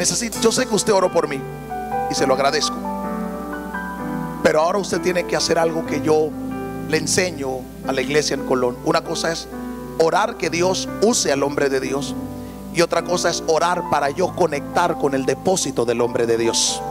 yo sé que usted oró por mí y se lo agradezco, pero ahora usted tiene que hacer algo que yo le enseño a la iglesia en Colón. Una cosa es orar que Dios use al hombre de Dios, y otra cosa es orar para yo conectar con el depósito del hombre de Dios.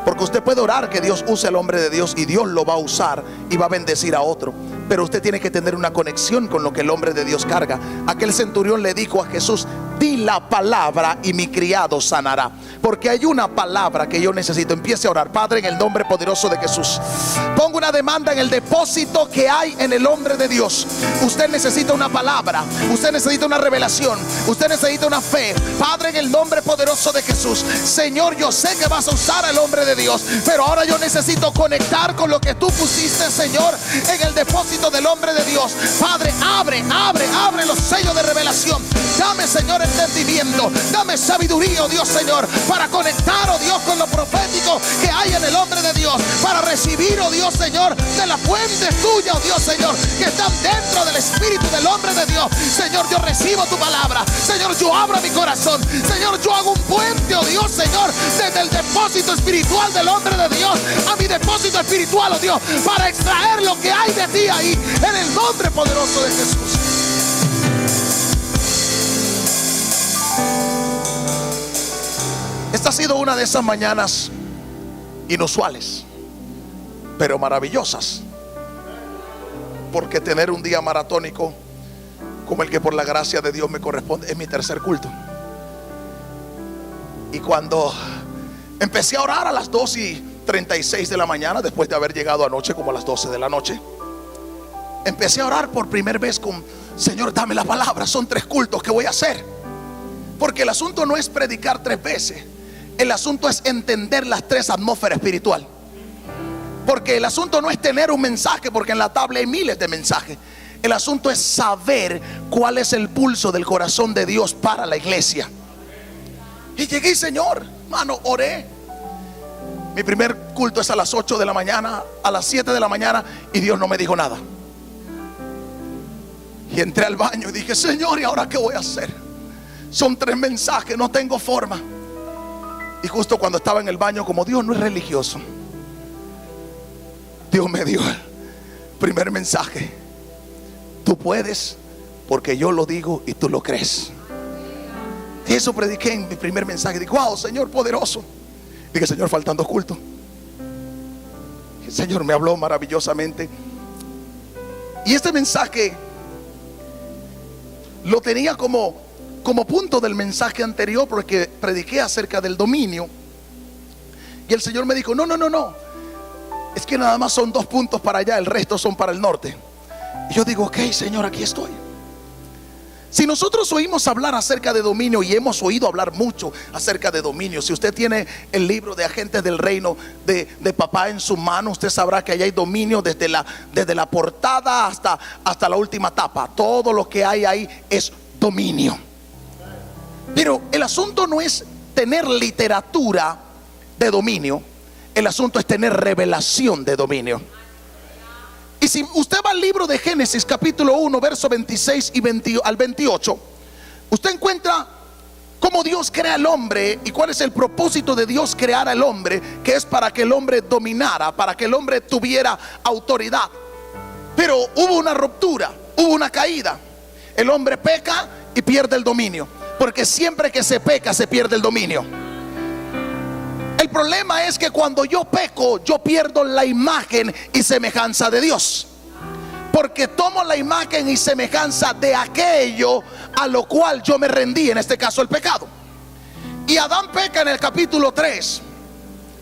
Porque usted puede orar que Dios use al hombre de Dios y Dios lo va a usar y va a bendecir a otro, pero usted tiene que tener una conexión con lo que el hombre de Dios carga. Aquel centurión le dijo a Jesús: di la palabra y mi criado sanará. Porque hay una palabra que yo necesito. Empiece a orar. Padre, en el nombre poderoso de Jesús, pongo una demanda en el depósito que hay en el hombre de Dios. Usted necesita una palabra, usted necesita una revelación, usted necesita una fe. Padre, en el nombre poderoso de Jesús, Señor, yo sé que vas a usar al hombre de Dios, pero ahora yo necesito conectar con lo que tú pusiste, Señor, en el depósito del hombre de Dios. Padre, abre los sellos de revelación. Dame, Señor, entendimiento, dame sabiduría, oh Dios, Señor, para conectar, oh Dios, con lo profético que hay en el hombre de Dios, para recibir, oh Dios, Señor, de la fuente tuya, oh Dios, Señor, que están dentro del espíritu del hombre de Dios. Señor, yo recibo tu palabra. Señor, yo abro mi corazón. Señor, yo hago un puente, oh Dios, Señor, desde el depósito espiritual del hombre de Dios a mi depósito espiritual, oh Dios, para extraer lo que hay de ti ahí, en el nombre poderoso de Jesús. Esta ha sido una de esas mañanas inusuales, pero maravillosas, porque tener un día maratónico como el que por la gracia de Dios me corresponde es mi tercer culto. Y cuando empecé a orar a las 2:36 de la mañana, después de haber llegado anoche como a las 12 de la noche, empecé a orar por primera vez con: Señor, dame la palabra. Son 3 cultos que voy a hacer, porque el asunto no es predicar 3 veces. El asunto es entender las 3 atmósferas espiritual. Porque el asunto no es tener un mensaje, porque en la tabla hay miles de mensajes. El asunto es saber cuál es el pulso del corazón de Dios para la iglesia. Y llegué, Señor, mano, oré. Mi primer culto es a las 8 de la mañana, a las 7 de la mañana, y Dios no me dijo nada. Y entré al baño y dije: Señor, ¿y ahora qué voy a hacer? Son 3 mensajes, no tengo forma. Y justo cuando estaba en el baño, como Dios no es religioso, Dios me dio el primer mensaje: tú puedes, porque yo lo digo y tú lo crees. Y eso prediqué en mi primer mensaje. Dije: wow, Señor poderoso. Dije: Señor, faltan 2 cultos. El Señor me habló maravillosamente. Y este mensaje lo tenía como punto del mensaje anterior, porque prediqué acerca del dominio. Y el Señor me dijo: no, es que nada más son 2 puntos para allá, el resto son para el norte. Y yo digo: ok, Señor, aquí estoy. Si nosotros oímos hablar acerca de dominio, y hemos oído hablar mucho acerca de dominio, si usted tiene el libro de Agentes del Reino de papá en su mano, usted sabrá que allá hay dominio desde la portada hasta la última tapa. Todo lo que hay ahí es dominio. Pero el asunto no es tener literatura de dominio, el asunto es tener revelación de dominio. Y si usted va al libro de Génesis capítulo 1 verso 26 al 28, usted encuentra cómo Dios crea al hombre y cuál es el propósito de Dios crear al hombre, que es para que el hombre dominara, para que el hombre tuviera autoridad. Pero hubo una ruptura, hubo una caída. El hombre peca y pierde el dominio, porque siempre que se peca se pierde el dominio. El problema es que cuando yo peco, yo pierdo la imagen y semejanza de Dios, porque tomo la imagen y semejanza de aquello a lo cual yo me rendí, en este caso el pecado. Y Adán peca en el capítulo 3,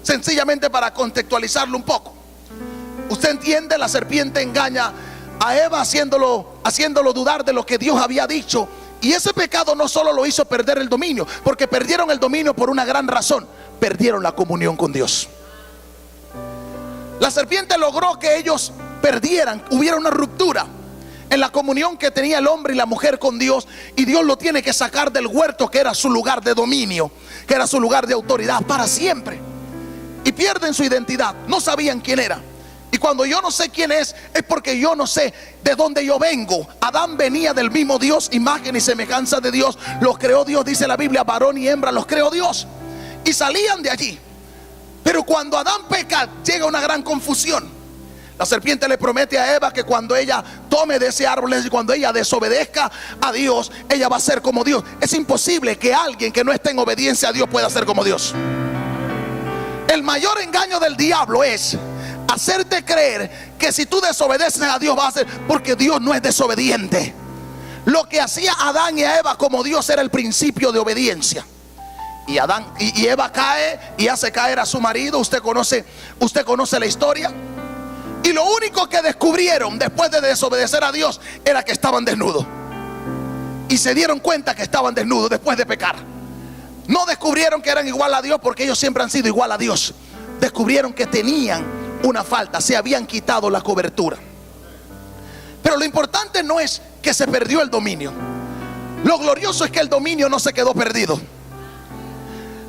sencillamente para contextualizarlo un poco. Usted entiende, la serpiente engaña a Eva haciéndolo dudar de lo que Dios había dicho. Y ese pecado no solo lo hizo perder el dominio, porque perdieron el dominio por una gran razón: perdieron la comunión con Dios. La serpiente logró que ellos perdieran, hubiera una ruptura en la comunión que tenía el hombre y la mujer con Dios. Y Dios lo tiene que sacar del huerto, que era su lugar de dominio, que era su lugar de autoridad para siempre. Y pierden su identidad, no sabían quién era. Y cuando yo no sé quién es porque yo no sé de dónde yo vengo. Adán venía del mismo Dios, imagen y semejanza de Dios. Los creó Dios, dice la Biblia, varón y hembra los creó Dios. Y salían de allí. Pero cuando Adán peca, llega una gran confusión. La serpiente le promete a Eva que cuando ella tome de ese árbol y cuando ella desobedezca a Dios, ella va a ser como Dios. Es imposible que alguien que no esté en obediencia a Dios pueda ser como Dios. El mayor engaño del diablo es hacerte creer que si tú desobedeces a Dios vas a ser, porque Dios no es desobediente. Lo que hacía Adán y a Eva como Dios era el principio de obediencia. Y Adán y Eva cae y hace caer a su marido. Usted conoce la historia. Y lo único que descubrieron después de desobedecer a Dios era que estaban desnudos. Y se dieron cuenta que estaban desnudos después de pecar. No descubrieron que eran igual a Dios, porque ellos siempre han sido igual a Dios. Descubrieron que tenían una falta, se habían quitado la cobertura. Pero lo importante no es que se perdió el dominio. Lo glorioso es que el dominio no se quedó perdido.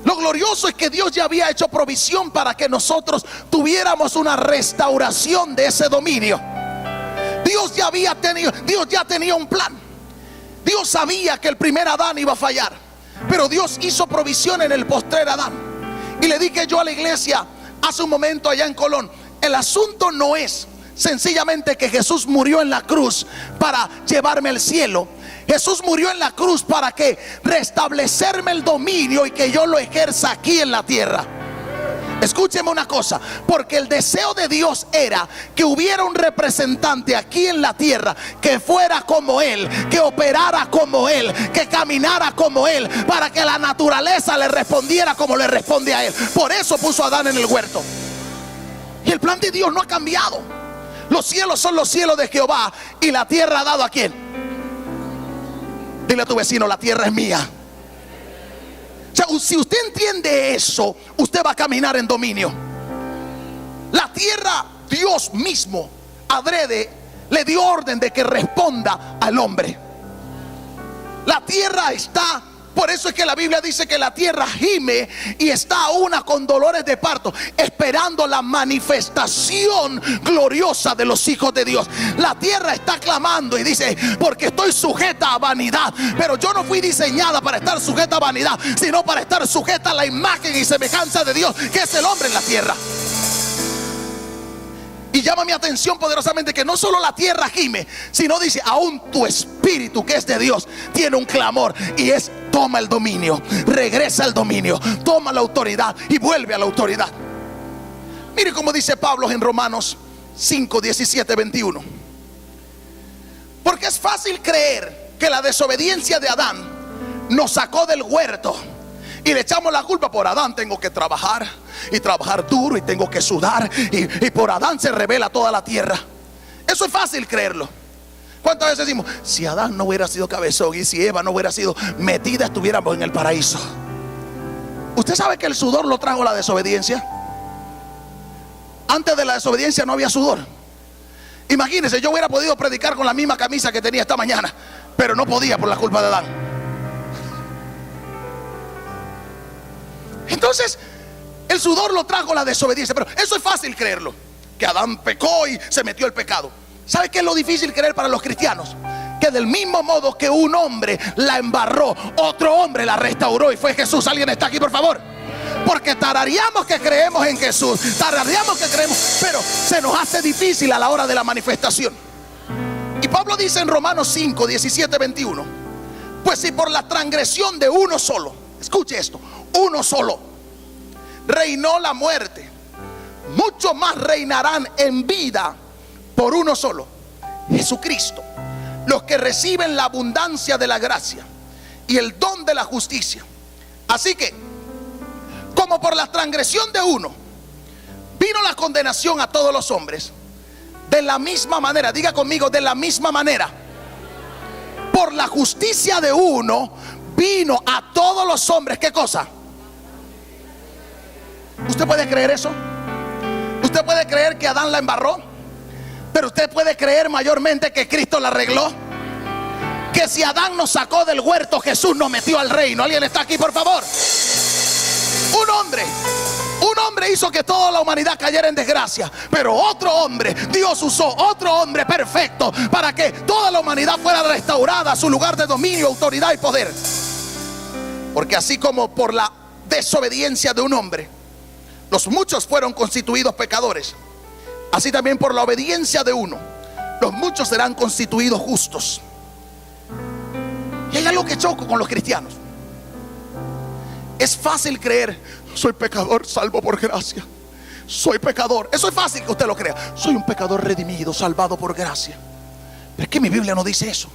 Lo glorioso es que Dios ya había hecho provisión para que nosotros tuviéramos una restauración de ese dominio. Dios ya tenía un plan. Dios sabía que el primer Adán iba a fallar, pero Dios hizo provisión en el postrer Adán. Y le dije yo a la iglesia hace un momento allá en Colón, el asunto no es sencillamente que Jesús murió en la cruz para llevarme al cielo. Jesús murió en la cruz para que restablecerme el dominio y que yo lo ejerza aquí en la tierra. Escúcheme una cosa, porque el deseo de Dios era que hubiera un representante aquí en la tierra que fuera como Él, que operara como Él, que caminara como Él, para que la naturaleza le respondiera como le responde a Él. Por eso puso a Adán en el huerto. Y el plan de Dios no ha cambiado. Los cielos son los cielos de Jehová y la tierra ha dado ¿a quién? Dile a tu vecino, la tierra es mía. O sea, si usted entiende eso, usted va a caminar en dominio. La tierra, Dios mismo, adrede, le dio orden de que responda al hombre. La tierra está, por eso es que la Biblia dice que la tierra gime y está a una con dolores de parto, esperando la manifestación gloriosa de los hijos de Dios. La tierra está clamando y dice, porque estoy sujeta a vanidad. Pero yo no fui diseñada para estar sujeta a vanidad, sino para estar sujeta a la imagen y semejanza de Dios, que es el hombre en la tierra. Y llama mi atención poderosamente que no solo la tierra gime, sino dice, aún tu espíritu que es de Dios tiene un clamor, y es: toma el dominio, regresa al dominio, toma la autoridad y vuelve a la autoridad. Mire cómo dice Pablo en Romanos 5, 17, 21. Porque es fácil creer que la desobediencia de Adán nos sacó del huerto y le echamos la culpa. Por Adán tengo que trabajar y trabajar duro y tengo que sudar, y por Adán se revela toda la tierra. Eso es fácil creerlo. ¿Cuántas veces decimos, si Adán no hubiera sido cabezón y si Eva no hubiera sido metida, estuviéramos en el paraíso? ¿Usted sabe que el sudor lo trajo la desobediencia? Antes de la desobediencia no había sudor. Imagínense, yo hubiera podido predicar con la misma camisa que tenía esta mañana, pero no podía por la culpa de Adán. Entonces, el sudor lo trajo la desobediencia. Pero eso es fácil creerlo, que Adán pecó y se metió el pecado. ¿Sabe qué es lo difícil creer para los cristianos? Que del mismo modo que un hombre la embarró, otro hombre la restauró, y fue Jesús. ¿Alguien está aquí, por favor? Porque tarareamos que creemos en Jesús, tarareamos que creemos, pero se nos hace difícil a la hora de la manifestación. Y Pablo dice en Romanos 5, 17, 21: pues si por la transgresión de uno solo, escuche esto, uno solo, reinó la muerte, mucho más reinarán en vida por uno solo, Jesucristo, los que reciben la abundancia de la gracia y el don de la justicia. Así que, como por la transgresión de uno vino la condenación a todos los hombres, de la misma manera, diga conmigo, de la misma manera, por la justicia de uno vino a todos los hombres. ¿Qué cosa? ¿Usted puede creer eso? ¿Usted puede creer que Adán la embarró? Pero usted puede creer mayormente que Cristo la arregló. Que si Adán nos sacó del huerto, Jesús nos metió al reino. ¿Alguien está aquí, por favor? Un hombre hizo que toda la humanidad cayera en desgracia, pero otro hombre, Dios usó otro hombre perfecto para que toda la humanidad fuera restaurada a su lugar de dominio, autoridad y poder. Porque así como por la desobediencia de un hombre los muchos fueron constituidos pecadores, así también por la obediencia de uno los muchos serán constituidos justos. Y hay algo que choco con los cristianos. Es fácil creer: soy pecador salvo por gracia. Soy pecador. Eso es fácil que usted lo crea. Soy un pecador redimido, salvado por gracia. Pero es que mi Biblia no dice eso.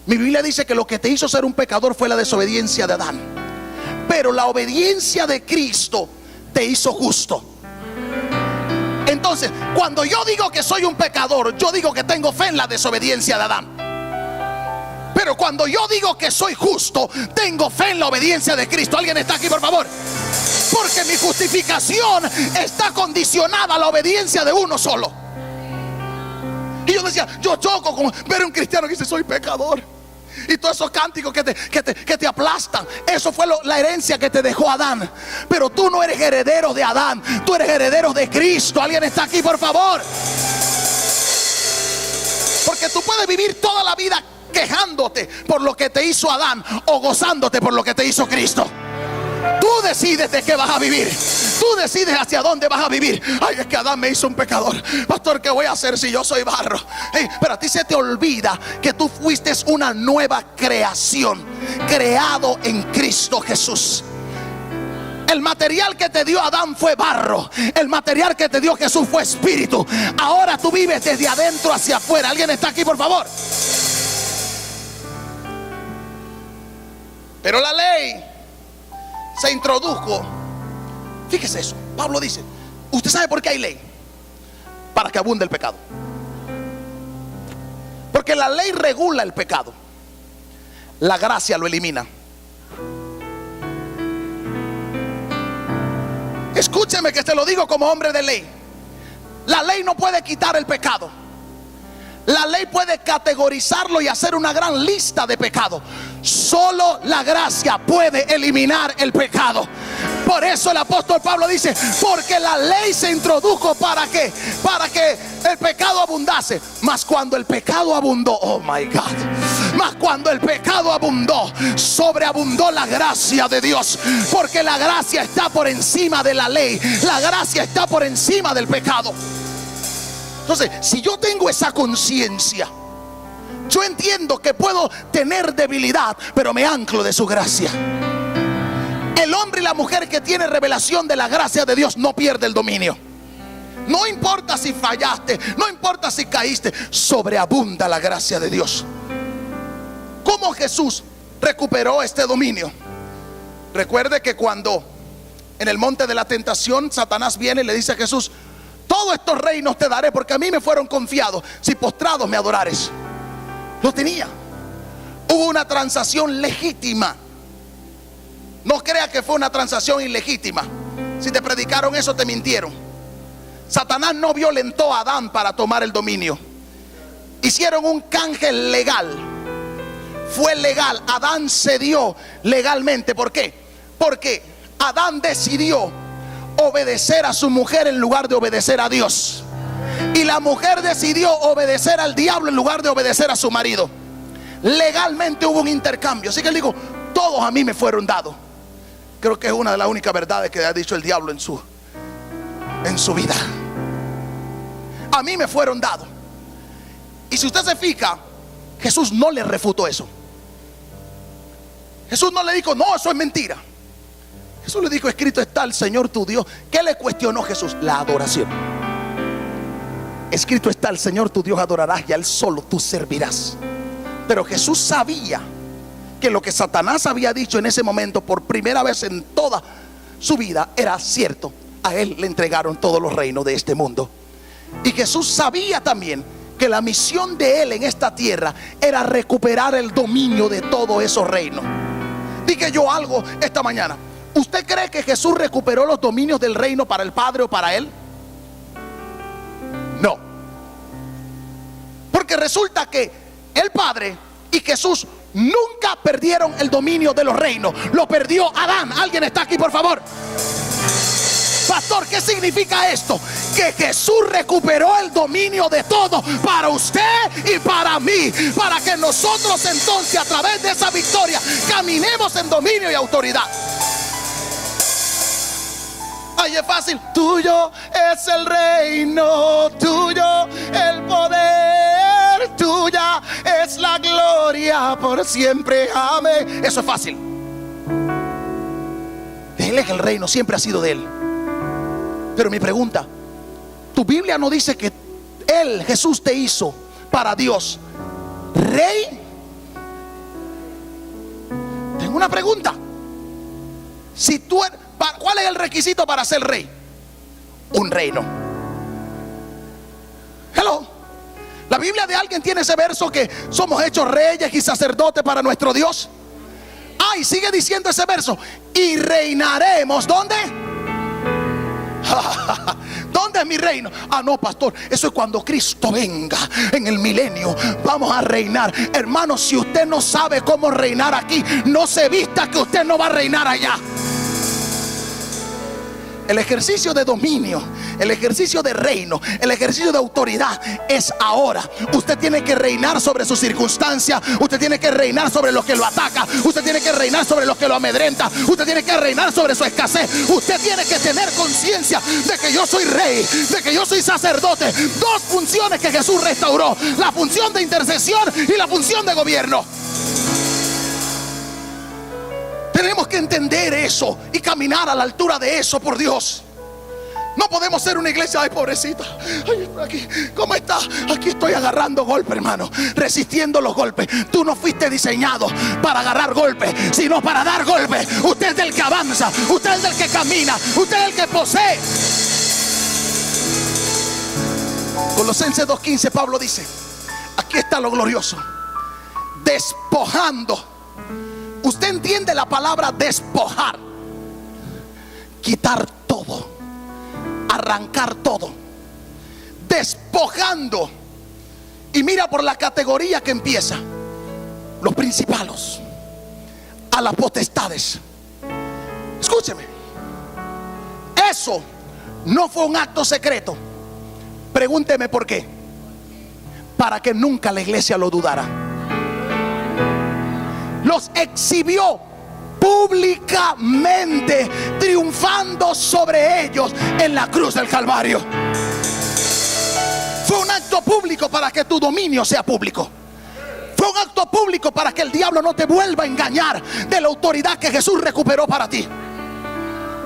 Mi Biblia dice que lo que te hizo ser un pecador fue la desobediencia de Adán, pero la obediencia de Cristo te hizo justo. Entonces, cuando yo digo que soy un pecador, yo digo que tengo fe en la desobediencia de Adán. Pero cuando yo digo que soy justo, tengo fe en la obediencia de Cristo. ¿Alguien está aquí, por favor? Porque mi justificación está condicionada a la obediencia de uno solo. Y yo decía, yo choco con ver a un cristiano que dice: soy pecador. Y todos esos cánticos que te aplastan. Eso fue la herencia que te dejó Adán. Pero tú no eres heredero de Adán, tú eres heredero de Cristo. ¿Alguien está aquí, por favor? Porque tú puedes vivir toda la vida quejándote por lo que te hizo Adán o gozándote por lo que te hizo Cristo. Tú decides de qué vas a vivir. Tú decides hacia dónde vas a vivir. Ay, es que Adán me hizo un pecador. Pastor, ¿qué voy a hacer si yo soy barro? Pero a ti se te olvida que tú fuiste una nueva creación, creado en Cristo Jesús. El material que te dio Adán fue barro. El material que te dio Jesús fue espíritu. Ahora tú vives desde adentro hacia afuera. ¿Alguien está aquí, por favor? Pero la ley se introdujo. Fíjese eso. Pablo dice: ¿usted sabe por qué hay ley? Para que abunde el pecado. Porque la ley regula el pecado, la gracia lo elimina. Escúcheme que te lo digo como hombre de ley. La ley no puede quitar el pecado. La ley puede categorizarlo y hacer una gran lista de pecados. Solo la gracia puede eliminar el pecado. Por eso el apóstol Pablo dice: porque la ley se introdujo para que el pecado abundase. Mas cuando el pecado abundó, oh my God, mas cuando el pecado abundó, sobreabundó la gracia de Dios. Porque la gracia está por encima de la ley. La gracia está por encima del pecado. Entonces, si yo tengo esa conciencia, yo entiendo que puedo tener debilidad, pero me anclo de su gracia. El hombre y la mujer que tiene revelación de la gracia de Dios no pierde el dominio. No importa si fallaste, no importa si caíste, sobreabunda la gracia de Dios. ¿Cómo Jesús recuperó este dominio? Recuerde que cuando en el monte de la tentación Satanás viene y le dice a Jesús: todos estos reinos te daré porque a mí me fueron confiados si postrados me adorares. Lo tenía. Hubo una transacción legítima. No crea que fue una transacción ilegítima. Si te predicaron eso, te mintieron. Satanás no violentó a Adán para tomar el dominio. Hicieron un canje legal. Fue legal. Adán cedió legalmente. ¿Por qué? Porque Adán decidió obedecer a su mujer en lugar de obedecer a Dios. Y la mujer decidió obedecer al diablo en lugar de obedecer a su marido. Legalmente hubo un intercambio. Así que él dijo: todos a mí me fueron dados. Creo que es una de las únicas verdades que ha dicho el diablo en su vida. A mí me fueron dados. Y si usted se fija, Jesús no le refutó eso. Jesús no le dijo: no, eso es mentira. Jesús le dijo: escrito está, el Señor tu Dios. ¿Qué le cuestionó Jesús? La adoración. Escrito está, el Señor tu Dios adorarás y a Él solo tú servirás. Pero Jesús sabía que lo que Satanás había dicho en ese momento por primera vez en toda su vida era cierto. A Él le entregaron todos los reinos de este mundo. Y Jesús sabía también que la misión de Él en esta tierra era recuperar el dominio de todos esos reinos. Dije yo algo esta mañana: ¿usted cree que Jesús recuperó los dominios del reino para el Padre o para Él? No. Porque resulta que el Padre y Jesús nunca perdieron el dominio de los reinos. Lo perdió Adán. ¿Alguien está aquí, por favor? Pastor, ¿qué significa esto? Que Jesús recuperó el dominio de todo para usted y para mí, para que nosotros entonces a través de esa victoria caminemos en dominio y autoridad. Ay, es fácil. Tuyo es el reino, tuyo el poder, tuya es la gloria por siempre. Amén. Eso es fácil. Él es el reino, siempre ha sido de Él. Pero mi pregunta, tu Biblia no dice que Él, Jesús, te hizo para Dios rey. Tengo una pregunta. Si tú, ¿cuál es el requisito para ser rey? Un reino. Hello. La Biblia de alguien tiene ese verso que somos hechos reyes y sacerdotes para nuestro Dios. Ah, y sigue diciendo ese verso. Y reinaremos, ¿dónde? ¿Dónde es mi reino? Ah, no, pastor, eso es cuando Cristo venga en el milenio. Vamos a reinar. Hermano, si usted no sabe cómo reinar aquí, no se vista que usted no va a reinar allá. El ejercicio de dominio, el ejercicio de reino, el ejercicio de autoridad es ahora. Usted tiene que reinar sobre su circunstancia. Usted tiene que reinar sobre lo que lo ataca. Usted tiene que reinar sobre lo que lo amedrenta. Usted tiene que reinar sobre su escasez. Usted tiene que tener conciencia de que yo soy rey, de que yo soy sacerdote. Dos funciones que Jesús restauró: la función de intercesión y la función de gobierno. Tenemos que entender eso y caminar a la altura de eso, por Dios. No podemos ser una iglesia, ay, pobrecita, ay, estoy aquí, ¿cómo está? Aquí estoy agarrando golpes, hermano, resistiendo los golpes. Tú no fuiste diseñado para agarrar golpes, sino para dar golpes. Usted es el que avanza, usted es el que camina, usted es el que posee. Colosenses 2:15, Pablo dice, aquí está lo glorioso: despojando. Usted entiende la palabra despojar: quitar todo, arrancar todo, despojando. Y mira por la categoría que empieza: los principados, a las potestades. Escúcheme, eso no fue un acto secreto. Pregúnteme por qué. Para que nunca la iglesia lo dudara. Los exhibió públicamente, triunfando sobre ellos en la cruz del Calvario. Fue un acto público para que tu dominio sea público. Fue un acto público para que el diablo no te vuelva a engañar de la autoridad que Jesús recuperó para ti.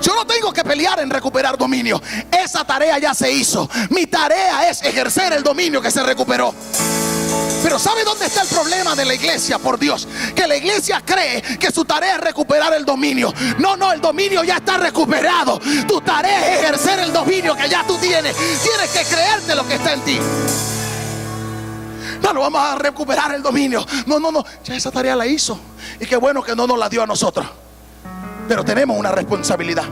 Yo no tengo que pelear en recuperar dominio. Esa tarea ya se hizo. Mi tarea es ejercer el dominio que se recuperó. Pero ¿sabe dónde está el problema de la iglesia? Por Dios, que la iglesia cree que su tarea es recuperar el dominio. No, el dominio ya está recuperado. Tu tarea es ejercer el dominio que ya tú tienes. Tienes que creerte lo que está en ti. No vamos a recuperar el dominio. No, ya esa tarea la hizo. Y qué bueno que no nos la dio a nosotros. Pero tenemos una responsabilidad.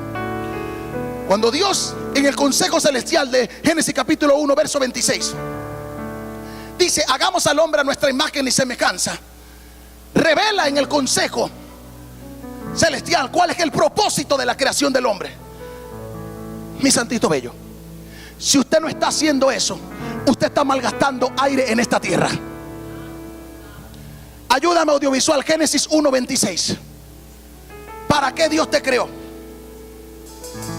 Cuando Dios, en el consejo celestial de Génesis capítulo 1 verso 26, dice: hagamos al hombre a nuestra imagen y semejanza, revela en el consejo celestial cuál es el propósito de la creación del hombre. Mi santito bello, si usted no está haciendo eso, usted está malgastando aire en esta tierra. Ayúdame, audiovisual, Génesis 1:26. ¿Para qué Dios te creó?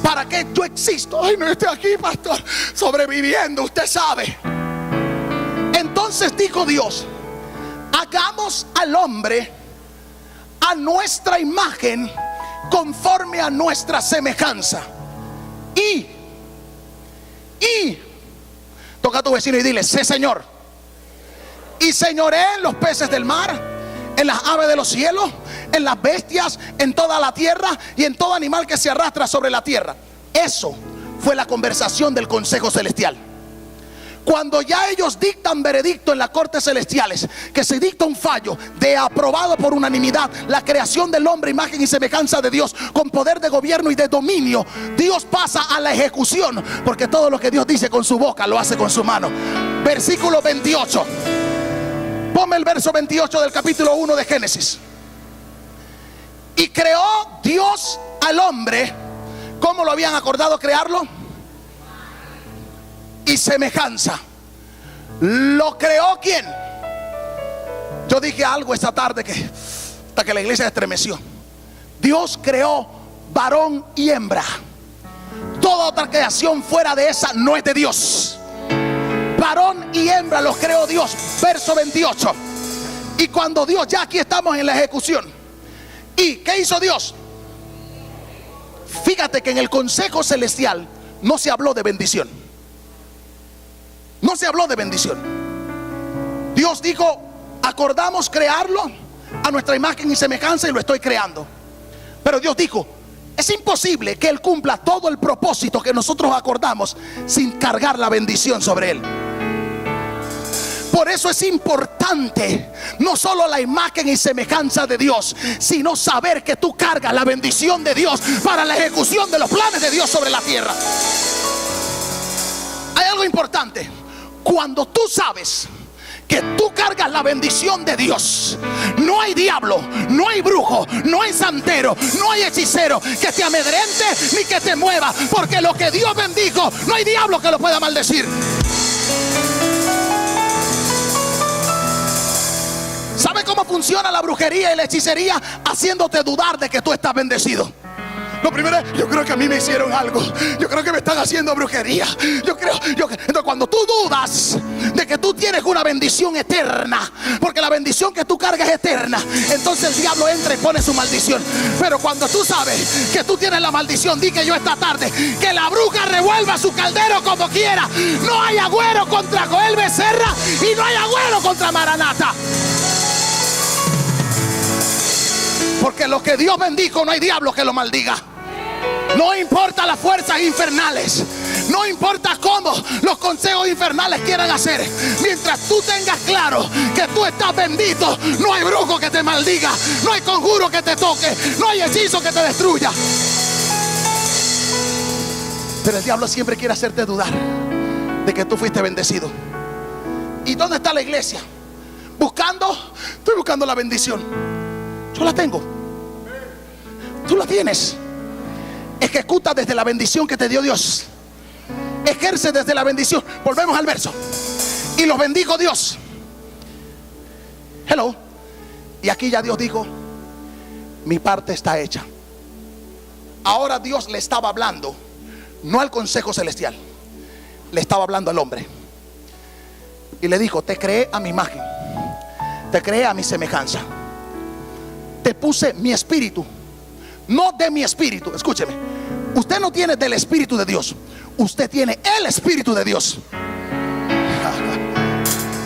¿Para qué yo existo? Ay, no estoy aquí, pastor, sobreviviendo, usted sabe. Entonces dijo Dios: hagamos al hombre a nuestra imagen, conforme a nuestra semejanza. Y toca a tu vecino y dile: sé Señor. Y señoré en los peces del mar, en las aves de los cielos, en las bestias, en toda la tierra y en todo animal que se arrastra sobre la tierra. Eso fue la conversación del consejo celestial. Cuando ya ellos dictan veredicto en las cortes celestiales, que se dicta un fallo de aprobado por unanimidad la creación del hombre, imagen y semejanza de Dios, con poder de gobierno y de dominio, Dios pasa a la ejecución, porque todo lo que Dios dice con su boca lo hace con su mano. Versículo 28. Ponme el verso 28 del capítulo 1 de Génesis. Y creó Dios al hombre. ¿Cómo lo habían acordado crearlo? Y semejanza. ¿Lo creó quién? Yo dije algo esta tarde que hasta que la iglesia estremeció. Dios creó varón y hembra. Toda otra creación fuera de esa no es de Dios. Varón y hembra los creó Dios. Verso 28. Y cuando Dios, ya aquí estamos en la ejecución. ¿Y qué hizo Dios? Fíjate que en el consejo celestial no se habló de bendición. No se habló de bendición. Dios dijo: acordamos crearlo a nuestra imagen y semejanza, y lo estoy creando. Pero Dios dijo: es imposible que Él cumpla todo el propósito que nosotros acordamos sin cargar la bendición sobre Él. Por eso es importante no solo la imagen y semejanza de Dios, sino saber que tú cargas la bendición de Dios para la ejecución de los planes de Dios sobre la tierra. Hay algo importante. Cuando tú sabes que tú cargas la bendición de Dios, no hay diablo, no hay brujo, no hay santero, no hay hechicero que te amedrente ni que te mueva, porque lo que Dios bendijo, no hay diablo que lo pueda maldecir. ¿Sabe cómo funciona la brujería y la hechicería? Haciéndote dudar de que tú estás bendecido. Lo primero es: yo creo que a mí me hicieron algo, yo creo que me están haciendo brujería, entonces cuando tú dudas de que tú tienes una bendición eterna, porque la bendición que tú cargas es eterna, entonces el diablo entra y pone su maldición. Pero cuando tú sabes que tú tienes la maldición, di que yo esta tarde, que la bruja revuelva su caldero como quiera. No hay agüero contra Joel Becerra y no hay agüero contra Maranata. Porque lo que Dios bendijo, no hay diablo que lo maldiga. No importa las fuerzas infernales, no importa cómo los consejos infernales quieran hacer. Mientras tú tengas claro que tú estás bendito, no hay brujo que te maldiga, no hay conjuro que te toque, no hay hechizo que te destruya. Pero el diablo siempre quiere hacerte dudar de que tú fuiste bendecido. ¿Y dónde está la iglesia? Estoy buscando la bendición. Yo la tengo. Tú la tienes. Ejecuta desde la bendición que te dio Dios. Ejerce desde la bendición. Volvemos al verso. Y los bendijo Dios. Hello. Y aquí ya Dios dijo: mi parte está hecha. Ahora Dios le estaba hablando, no al consejo celestial, le estaba hablando al hombre. Y le dijo: te creé a mi imagen, te creé a mi semejanza, te puse mi espíritu, no de mi espíritu. Escúcheme, usted no tiene del espíritu de Dios, usted tiene el espíritu de Dios.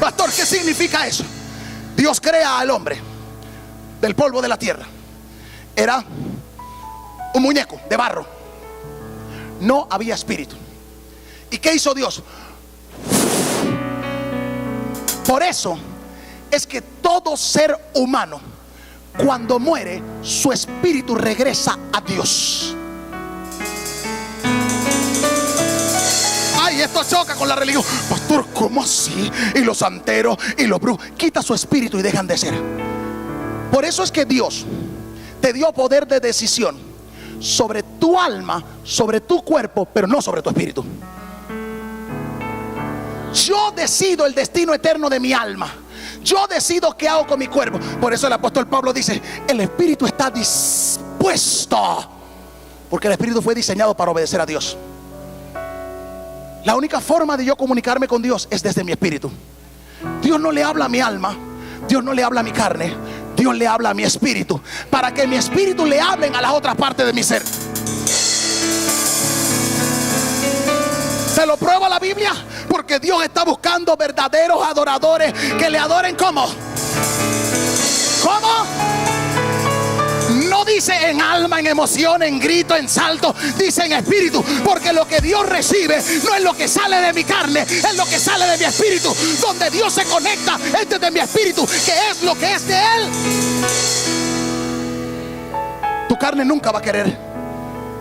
Pastor, ¿qué significa eso? Dios crea al hombre del polvo de la tierra. Era un muñeco de barro, no había espíritu. ¿Y qué hizo Dios? Por eso es que todo ser humano, cuando muere, su espíritu regresa a Dios. Ay, esto choca con la religión. Pastor, ¿cómo así? Y los santeros y los brujos. Quita su espíritu y dejan de ser. Por eso es que Dios te dio poder de decisión sobre tu alma, sobre tu cuerpo, pero no sobre tu espíritu. Yo decido el destino eterno de mi alma. Yo decido qué hago con mi cuerpo. Por eso el apóstol Pablo dice: el espíritu está dispuesto, porque el espíritu fue diseñado para obedecer a Dios. La única forma de yo comunicarme con Dios es desde mi espíritu. Dios no le habla a mi alma, Dios no le habla a mi carne, Dios le habla a mi espíritu, para que mi espíritu le hablen a las otras partes de mi ser. ¿Te lo prueba la Biblia? Porque Dios está buscando verdaderos adoradores que le adoren. ¿Cómo? ¿Cómo? No dice en alma, en emoción, en grito, en salto. Dice en espíritu. Porque lo que Dios recibe no es lo que sale de mi carne, es lo que sale de mi espíritu. Donde Dios se conecta es de mi espíritu, que es lo que es de Él. Tu carne nunca va a querer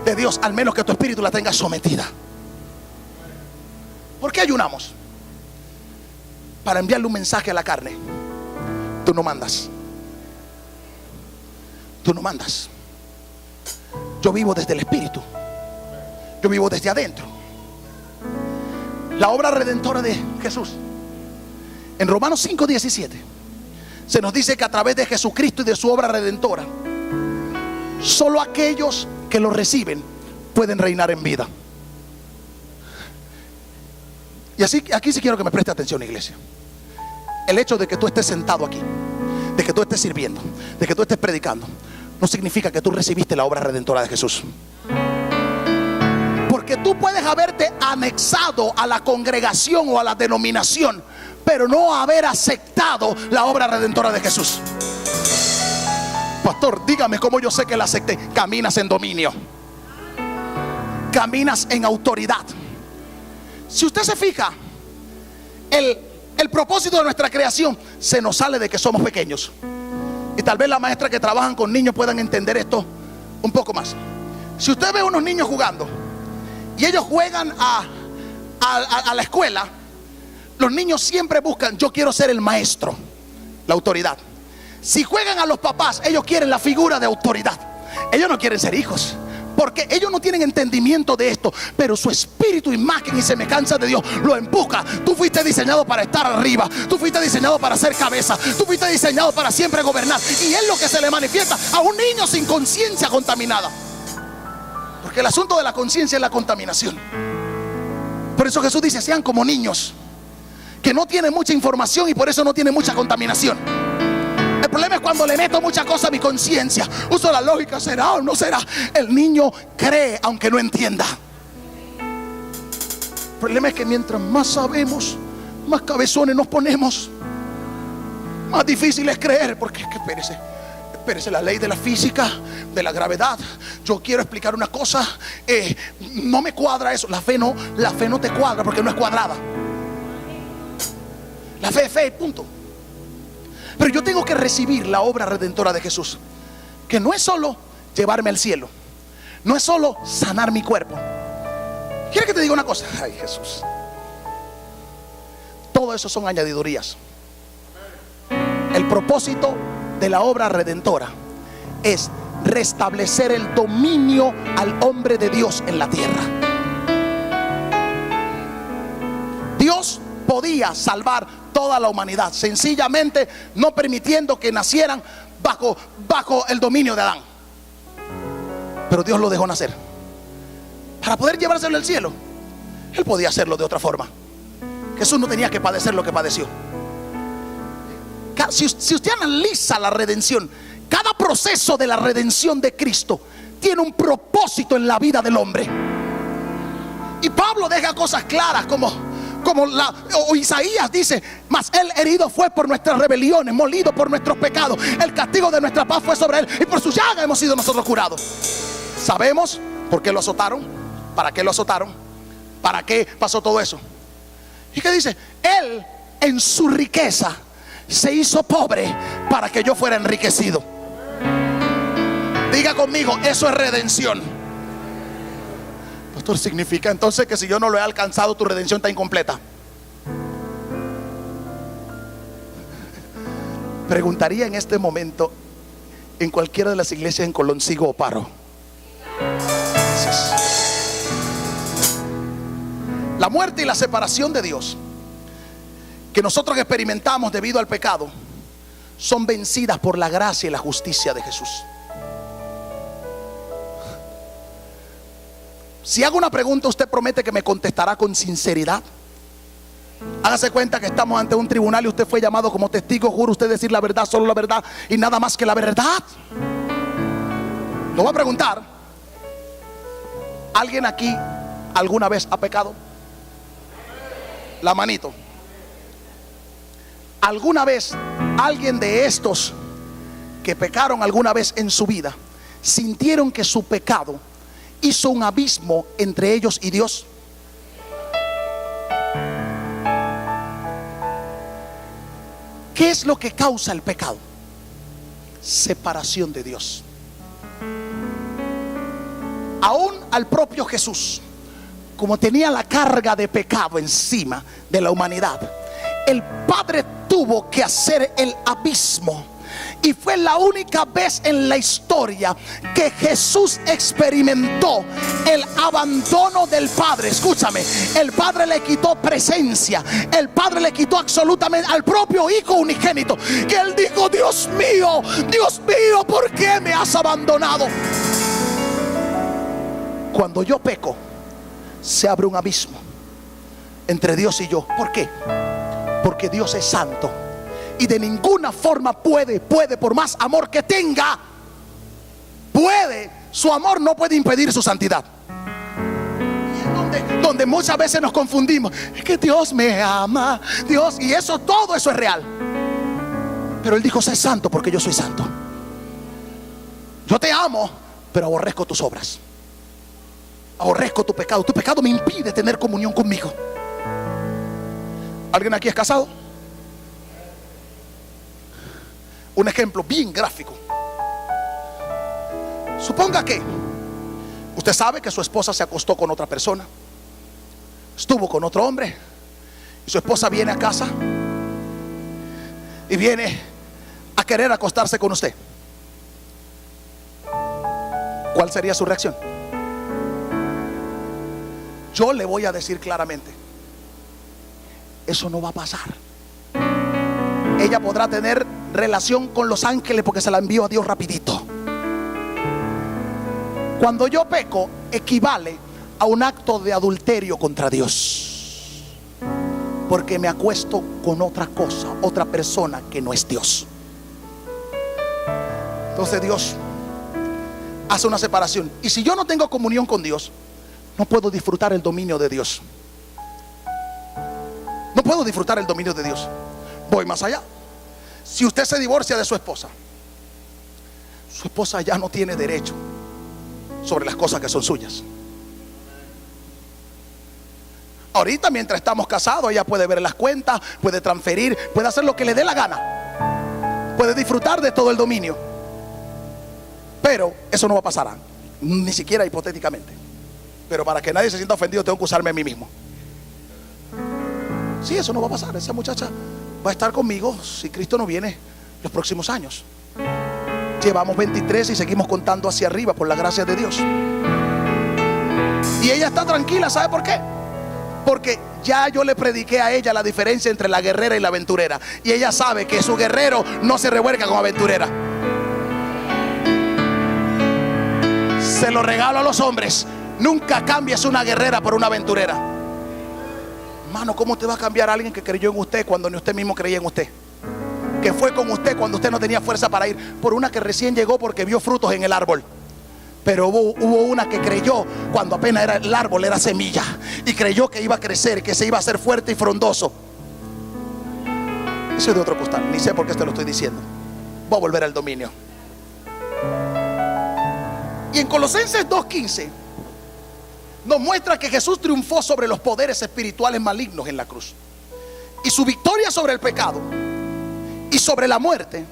de Dios, al menos que tu espíritu la tenga sometida. ¿Por qué ayunamos? Para enviarle un mensaje a la carne. Tú no mandas. Tú no mandas. Yo vivo desde el Espíritu. Yo vivo desde adentro. La obra redentora de Jesús. En Romanos 5:17 se nos dice que a través de Jesucristo y de su obra redentora, solo aquellos que lo reciben pueden reinar en vida. Y así, aquí sí quiero que me preste atención, iglesia. El hecho de que tú estés sentado aquí, de que tú estés sirviendo, de que tú estés predicando, no significa que tú recibiste la obra redentora de Jesús. Porque tú puedes haberte anexado a la congregación o a la denominación, pero no haber aceptado la obra redentora de Jesús. Pastor, dígame cómo yo sé que la acepté. Caminas en dominio, caminas en autoridad. Si usted se fija, el propósito de nuestra creación se nos sale de que somos pequeños. Y tal vez las maestras que trabajan con niños puedan entender esto un poco más. Si usted ve a unos niños jugando y ellos juegan a la escuela, los niños siempre buscan: yo quiero ser el maestro, la autoridad. Si juegan a los papás, ellos quieren la figura de autoridad. Ellos no quieren ser hijos, porque ellos no tienen entendimiento de esto, pero su espíritu, imagen y semejanza de Dios lo empuja. Tú fuiste diseñado para estar arriba, tú fuiste diseñado para ser cabeza, tú fuiste diseñado para siempre gobernar. Y es lo que se le manifiesta a un niño sin conciencia contaminada, porque el asunto de la conciencia es la contaminación. Por eso Jesús dice: sean como niños que no tienen mucha información y por eso no tienen mucha contaminación. El problema es cuando le meto mucha cosa a mi conciencia. Uso la lógica: ¿será o no será? El niño cree aunque no entienda. El problema es que mientras más sabemos, más cabezones nos ponemos, más difícil es creer. Porque es que espérese, la ley de la física, de la gravedad. Yo quiero explicar una cosa, no me cuadra eso. La fe no te cuadra porque no es cuadrada. La fe es fe, punto. Pero yo tengo que recibir la obra redentora de Jesús, que no es solo llevarme al cielo, no es solo sanar mi cuerpo. ¿Quieres que te diga una cosa? Ay, Jesús, todo eso son añadidurías. El propósito de la obra redentora es restablecer el dominio al hombre de Dios en la tierra. Dios podía salvar toda la humanidad, sencillamente no permitiendo que nacieran bajo el dominio de Adán. Pero Dios lo dejó nacer para poder llevárselo al cielo. Él podía hacerlo de otra forma. Jesús no tenía que padecer lo que padeció. Si usted analiza la redención, cada proceso de la redención de Cristo tiene un propósito en la vida del hombre. Y Pablo deja cosas claras como Isaías dice: mas él herido fue por nuestras rebeliones, molido por nuestros pecados, el castigo de nuestra paz fue sobre él, y por su llaga hemos sido nosotros curados. Sabemos por qué lo azotaron, para qué lo azotaron, para qué pasó todo eso. ¿Y qué dice? Él en su riqueza se hizo pobre para que yo fuera enriquecido. Diga conmigo: eso es redención. Pastor, significa entonces que si yo no lo he alcanzado, tu redención está incompleta. Preguntaría en este momento en cualquiera de las iglesias en Colón: ¿sigo o paro? La muerte y la separación de Dios que nosotros experimentamos debido al pecado son vencidas por la gracia y la justicia de Jesús. Si hago una pregunta, usted promete que me contestará con sinceridad. Hágase cuenta que estamos ante un tribunal y usted fue llamado como testigo. ¿Jura usted decir la verdad, solo la verdad y nada más que la verdad? Lo voy a preguntar: ¿alguien aquí alguna vez ha pecado? La manito. ¿Alguna vez alguien de estos que pecaron alguna vez en su vida sintieron que su pecado hizo un abismo entre ellos y Dios? ¿Qué es lo que causa el pecado? Separación de Dios. Aún al propio Jesús, como tenía la carga de pecado encima de la humanidad, el Padre tuvo que hacer el abismo. Y fue la única vez en la historia que Jesús experimentó el abandono del Padre. Escúchame, el Padre le quitó presencia, el Padre le quitó absolutamente al propio Hijo unigénito, que él dijo: Dios mío, ¿por qué me has abandonado? Cuando yo peco, se abre un abismo entre Dios y yo. ¿Por qué? Porque Dios es santo y de ninguna forma puede, por más amor que tenga, su amor no puede impedir su santidad. Y es donde muchas veces nos confundimos. Es que Dios me ama, Dios, y todo eso es real. Pero Él dijo: sé santo porque yo soy santo. Yo te amo, pero aborrezco tus obras, aborrezco tu pecado. Tu pecado me impide tener comunión conmigo. ¿Alguien aquí es casado? Un ejemplo bien gráfico. Suponga que usted sabe que su esposa se acostó con otra persona, estuvo con otro hombre, y su esposa viene a casa y viene a querer acostarse con usted. ¿Cuál sería su reacción? Yo le voy a decir claramente: eso no va a pasar. Ella podrá tener relación con los ángeles porque se la envió a Dios rapidito. Cuando yo peco, equivale a un acto de adulterio contra Dios, porque me acuesto con otra cosa, otra persona que no es Dios. Entonces Dios hace una separación. Y si yo no tengo comunión con Dios, no puedo disfrutar el dominio de Dios. No puedo disfrutar el dominio de Dios. Voy más allá. Si usted se divorcia de su esposa ya no tiene derecho sobre las cosas que son suyas. Ahorita, mientras estamos casados, ella puede ver las cuentas, puede transferir, puede hacer lo que le dé la gana, puede disfrutar de todo el dominio. Pero eso no va a pasar, ni siquiera hipotéticamente. Pero para que nadie se sienta ofendido, tengo que usarme a mí mismo. Sí, eso no va a pasar. Esa muchacha va a estar conmigo si Cristo no viene los próximos años. Llevamos 23 y seguimos contando hacia arriba por la gracia de Dios. Y ella está tranquila. ¿Sabe por qué? Porque ya yo le prediqué a ella la diferencia entre la guerrera y la aventurera. Y ella sabe que su guerrero no se revuelca con aventurera. Se lo regalo a los hombres: nunca cambies una guerrera por una aventurera. Hermano, ¿cómo te va a cambiar a alguien que creyó en usted cuando ni usted mismo creía en usted? Que fue con usted cuando usted no tenía fuerza para ir, por una que recién llegó porque vio frutos en el árbol. Pero hubo una que creyó cuando apenas el árbol era semilla, y creyó que iba a crecer, que se iba a hacer fuerte y frondoso. Eso es de otro costal, ni sé por qué te lo estoy diciendo. Voy a volver al dominio. Y en Colosenses 2:15 nos muestra que Jesús triunfó sobre los poderes espirituales malignos en la cruz. Y su victoria sobre el pecado y sobre la muerte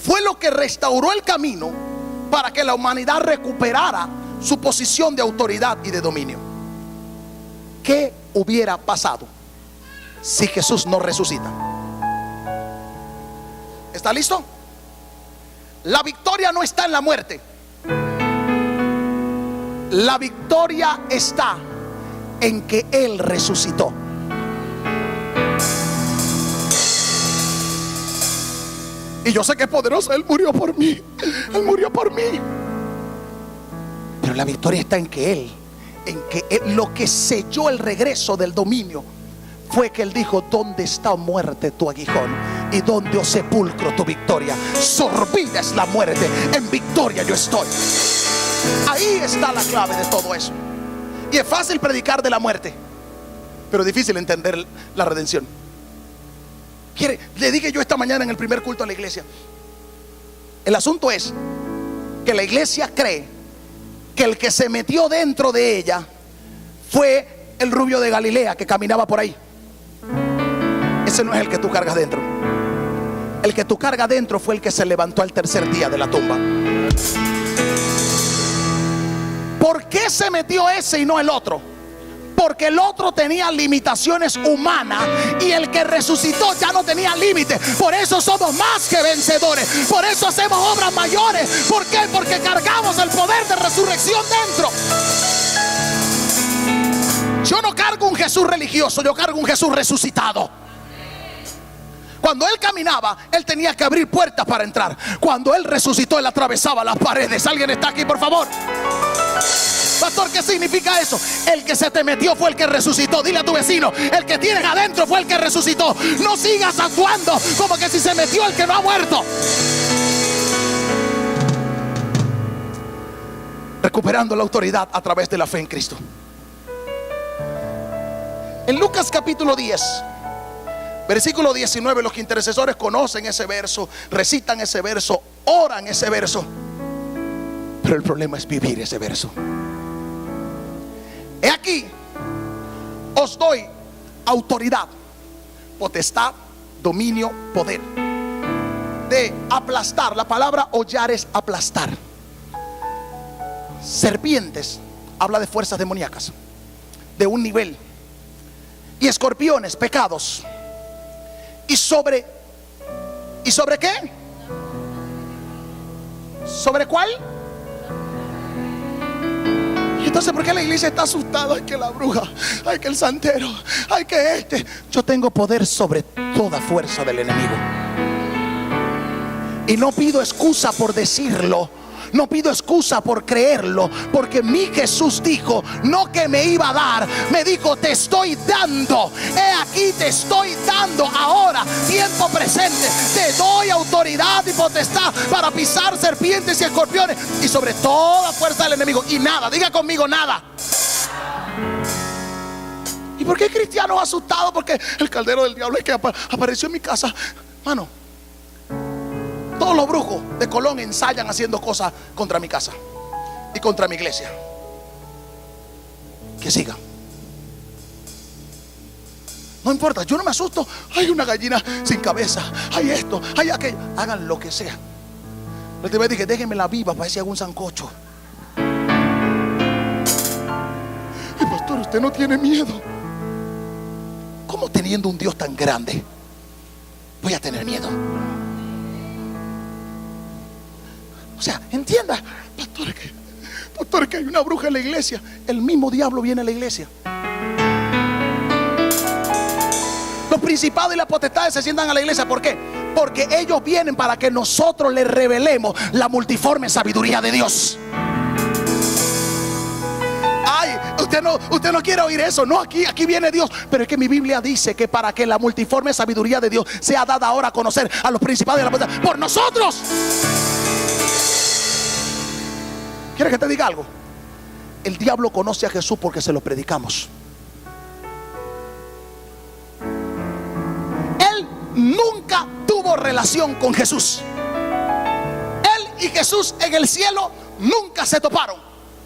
fue lo que restauró el camino para que la humanidad recuperara su posición de autoridad y de dominio. ¿Qué hubiera pasado si Jesús no resucita? ¿Está listo? La victoria no está en la muerte. La victoria está en que Él resucitó. Y yo sé que es poderoso. Él murió por mí. Él murió por mí. Pero la victoria está en que Él, lo que selló el regreso del dominio fue que Él dijo: ¿dónde está, muerte, tu aguijón? ¿Y dónde, oh sepulcro, tu victoria? Sorbida es la muerte, en victoria yo estoy. Ahí está la clave de todo eso. Y es fácil predicar de la muerte, pero difícil entender la redención. Le dije yo esta mañana en el primer culto a la iglesia, el asunto es que la iglesia cree que el que se metió dentro de ella fue el rubio de Galilea que caminaba por ahí. Ese no es el que tú cargas dentro. El que tú cargas dentro fue el que se levantó al tercer día de la tumba. ¿Por qué se metió ese y no el otro? porque el otro tenía limitaciones humanas y el que resucitó ya no tenía límite. Por eso somos más que vencedores, por eso hacemos obras mayores. ¿Por qué? Porque cargamos el poder de resurrección dentro. Yo no cargo un Jesús religioso, yo cargo un Jesús resucitado. Cuando Él caminaba, Él tenía que abrir puertas para entrar. Cuando Él resucitó, Él atravesaba las paredes. ¿Alguien está aquí, por favor? Pastor, ¿qué significa eso? El que se te metió fue el que resucitó. Dile a tu vecino, el que tienes adentro fue el que resucitó. No sigas actuando como que si se metió el que no ha muerto. Recuperando la autoridad a través de la fe en Cristo. En Lucas capítulo 10, versículo 19, los intercesores conocen ese verso, recitan ese verso, oran ese verso. Pero el problema es vivir ese verso. He aquí, os doy autoridad, potestad, dominio, poder de aplastar. La palabra hollar es aplastar. Serpientes habla de fuerzas demoníacas, de un nivel. Y escorpiones, pecados. ¿Y sobre qué? ¿Sobre cuál? Entonces, ¿por qué la iglesia está asustada? Ay, que la bruja, ay, que el santero, ay, que este. Yo tengo poder sobre toda fuerza del enemigo. Y no pido excusa por decirlo. No pido excusa por creerlo, porque mi Jesús dijo, no que me iba a dar, me dijo, te estoy dando. He aquí, te estoy dando ahora, tiempo presente. Te doy autoridad y potestad para pisar serpientes y escorpiones y sobre toda fuerza del enemigo. Y nada, diga conmigo, nada. ¿Y por qué hay cristianos asustados? Porque el caldero del diablo es que apareció en mi casa. Mano, todos los brujos de Colón ensayan haciendo cosas contra mi casa y contra mi iglesia. Que sigan. No importa, yo no me asusto. Hay una gallina sin cabeza, hay esto, hay aquello. Hagan lo que sea. La última vez dije, déjenme la viva para ver si hago un sancocho. Y pastor, usted no tiene miedo. ¿Cómo teniendo un Dios tan grande voy a tener miedo? O sea, entienda, pastor, que hay una bruja en la iglesia. El mismo diablo viene a la iglesia. Los principados y las potestades se sientan a la iglesia. ¿Por qué? Porque ellos vienen para que nosotros les revelemos la multiforme sabiduría de Dios. Ay, usted no quiere oír eso. No, aquí viene Dios. Pero es que mi Biblia dice que para que la multiforme sabiduría de Dios sea dada ahora a conocer a los principados y las potestades por nosotros. ¿Quieres que te diga algo? El diablo conoce a Jesús porque se lo predicamos. Él nunca tuvo relación con Jesús. Él y Jesús en el cielo nunca se toparon.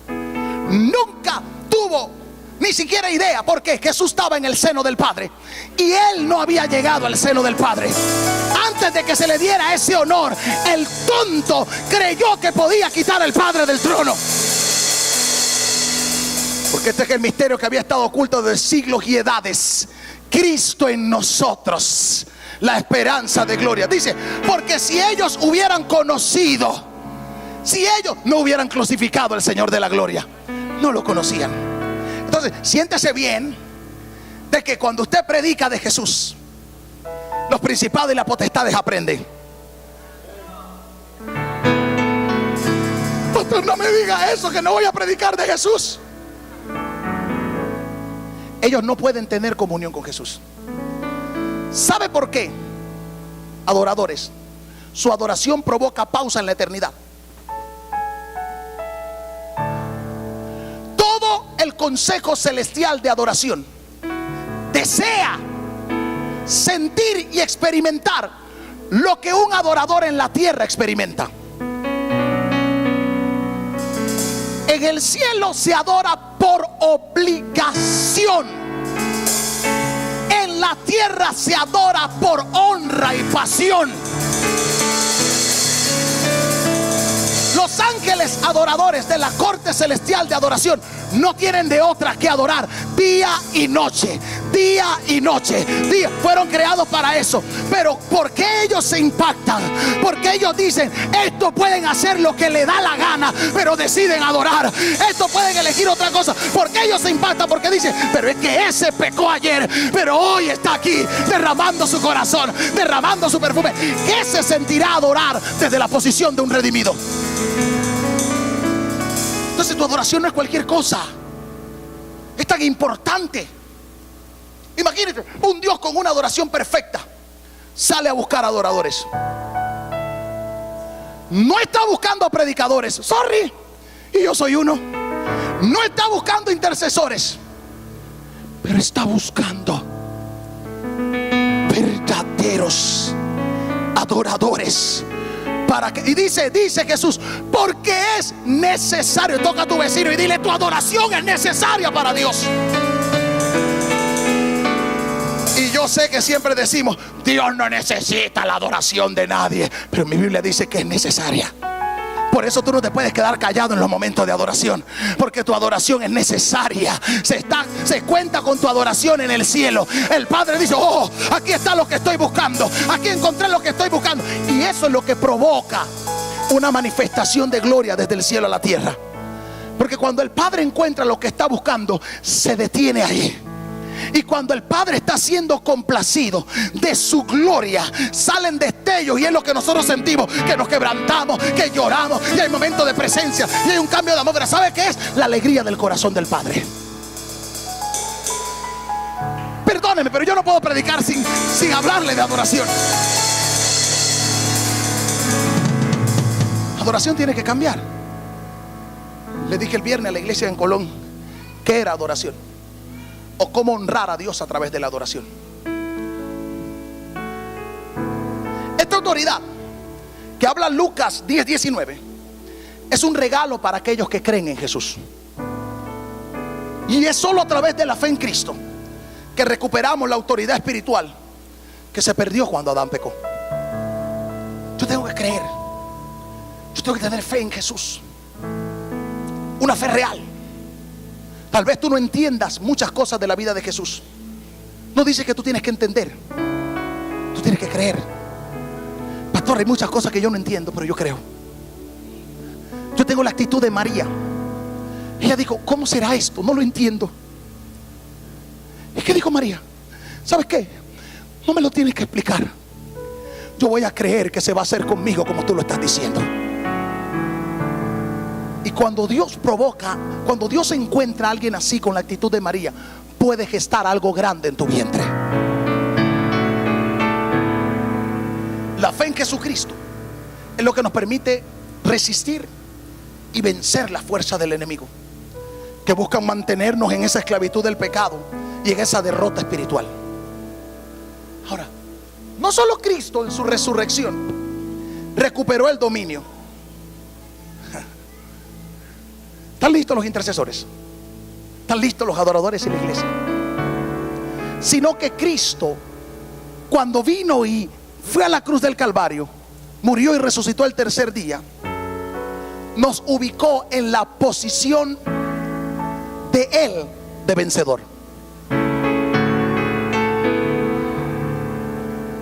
Nunca tuvo ni siquiera idea, porque Jesús estaba en el seno del Padre y él no había llegado al seno del Padre. Antes de que se le diera ese honor, el tonto creyó que podía quitar al Padre del trono. Porque este es el misterio que había estado oculto desde siglos y edades. Cristo en nosotros, la esperanza de gloria. Dice, porque si ellos hubieran conocido, si ellos no hubieran crucificado al Señor de la gloria, no lo conocían. Entonces, siéntese bien de que cuando usted predica de Jesús, los principados y las potestades aprenden. Pastor, no me diga eso, que no voy a predicar de Jesús. Ellos no pueden tener comunión con Jesús. ¿Sabe por qué? Adoradores, su adoración provoca pausa en la eternidad. Todo el consejo celestial de adoración desea sentir y experimentar lo que un adorador en la tierra experimenta. En el cielo se adora por obligación. En la tierra se adora por honra y pasión. Los ángeles adoradores de la corte celestial de adoración no tienen de otra que adorar día y noche, día y noche. Fueron creados para eso. Pero ¿por qué ellos se impactan? Porque ellos dicen: estos pueden hacer lo que le da la gana, pero deciden adorar. Estos pueden elegir otra cosa. ¿Por qué ellos se impactan? Porque dicen: pero es que ese pecó ayer, pero hoy está aquí derramando su corazón, derramando su perfume. ¿Qué se sentirá adorar desde la posición de un redimido? Entonces tu adoración no es cualquier cosa, es tan importante. Imagínate, un Dios con una adoración perfecta sale a buscar adoradores. No está buscando predicadores, sorry, y yo soy uno. No está buscando intercesores, pero está buscando verdaderos adoradores. Para que, y dice Jesús, porque es necesario. Toca a tu vecino y dile: tu adoración es necesaria para Dios. Y yo sé que siempre decimos: Dios no necesita la adoración de nadie, pero mi Biblia dice que es necesaria. Por eso tú no te puedes quedar callado en los momentos de adoración, porque tu adoración es necesaria. Se cuenta con tu adoración en el cielo. El Padre dice: oh, aquí está lo que estoy buscando, aquí encontré lo que estoy buscando. Y eso es lo que provoca una manifestación de gloria desde el cielo a la tierra. Porque cuando el Padre encuentra lo que está buscando, se detiene ahí. Y cuando el Padre está siendo complacido de su gloria, salen destellos. Y es lo que nosotros sentimos, que nos quebrantamos, que lloramos, y hay momentos de presencia, y hay un cambio de atmósfera. ¿Sabe qué es? La alegría del corazón del Padre. Perdóneme, pero yo no puedo predicar sin hablarle de adoración. Adoración tiene que cambiar. Le dije el viernes a la iglesia en Colón qué era adoración, o cómo honrar a Dios a través de la adoración. Esta autoridad que habla Lucas 10:19 es un regalo para aquellos que creen en Jesús. Y es solo a través de la fe en Cristo que recuperamos la autoridad espiritual que se perdió cuando Adán pecó. Yo tengo que creer, yo tengo que tener fe en Jesús, una fe real. Tal vez tú no entiendas muchas cosas de la vida de Jesús. No dice que tú tienes que entender, tú tienes que creer. Pastor, hay muchas cosas que yo no entiendo, pero yo creo. Yo tengo la actitud de María. Ella dijo: ¿cómo será esto? No lo entiendo. ¿Y qué dijo María? ¿Sabes qué? No me lo tienes que explicar. Yo voy a creer que se va a hacer conmigo como tú lo estás diciendo. Y cuando Dios provoca, cuando Dios encuentra a alguien así con la actitud de María, puede gestar algo grande en tu vientre. La fe en Jesucristo es lo que nos permite resistir y vencer la fuerza del enemigo, que buscan mantenernos en esa esclavitud del pecado y en esa derrota espiritual. Ahora, no solo Cristo en su resurrección recuperó el dominio. ¿Están listos los intercesores? ¿Están listos los adoradores en la iglesia? Sino que Cristo, cuando vino y fue a la cruz del Calvario, murió y resucitó el tercer día, nos ubicó en la posición de Él de vencedor.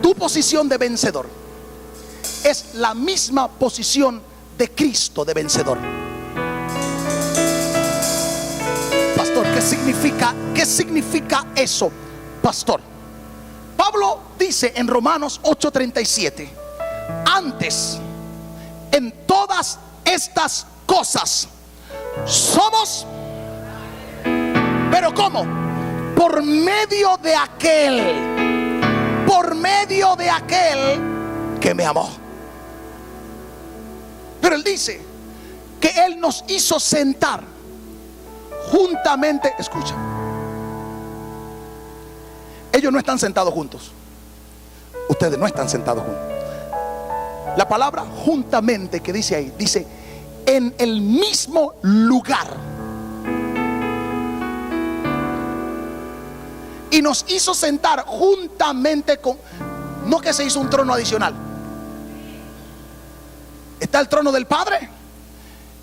Tu posición de vencedor es la misma posición de Cristo de vencedor. Pastor, ¿qué significa eso, pastor? Pablo dice en Romanos 8:37: antes, en todas estas cosas somos, pero ¿cómo? Por medio de aquel que me amó. Pero él dice que él nos hizo sentar juntamente. Escucha, ellos no están sentados juntos, ustedes no están sentados juntos. La palabra juntamente que dice ahí, dice en el mismo lugar. Y nos hizo sentar juntamente con, no que se hizo un trono adicional. Está el trono del Padre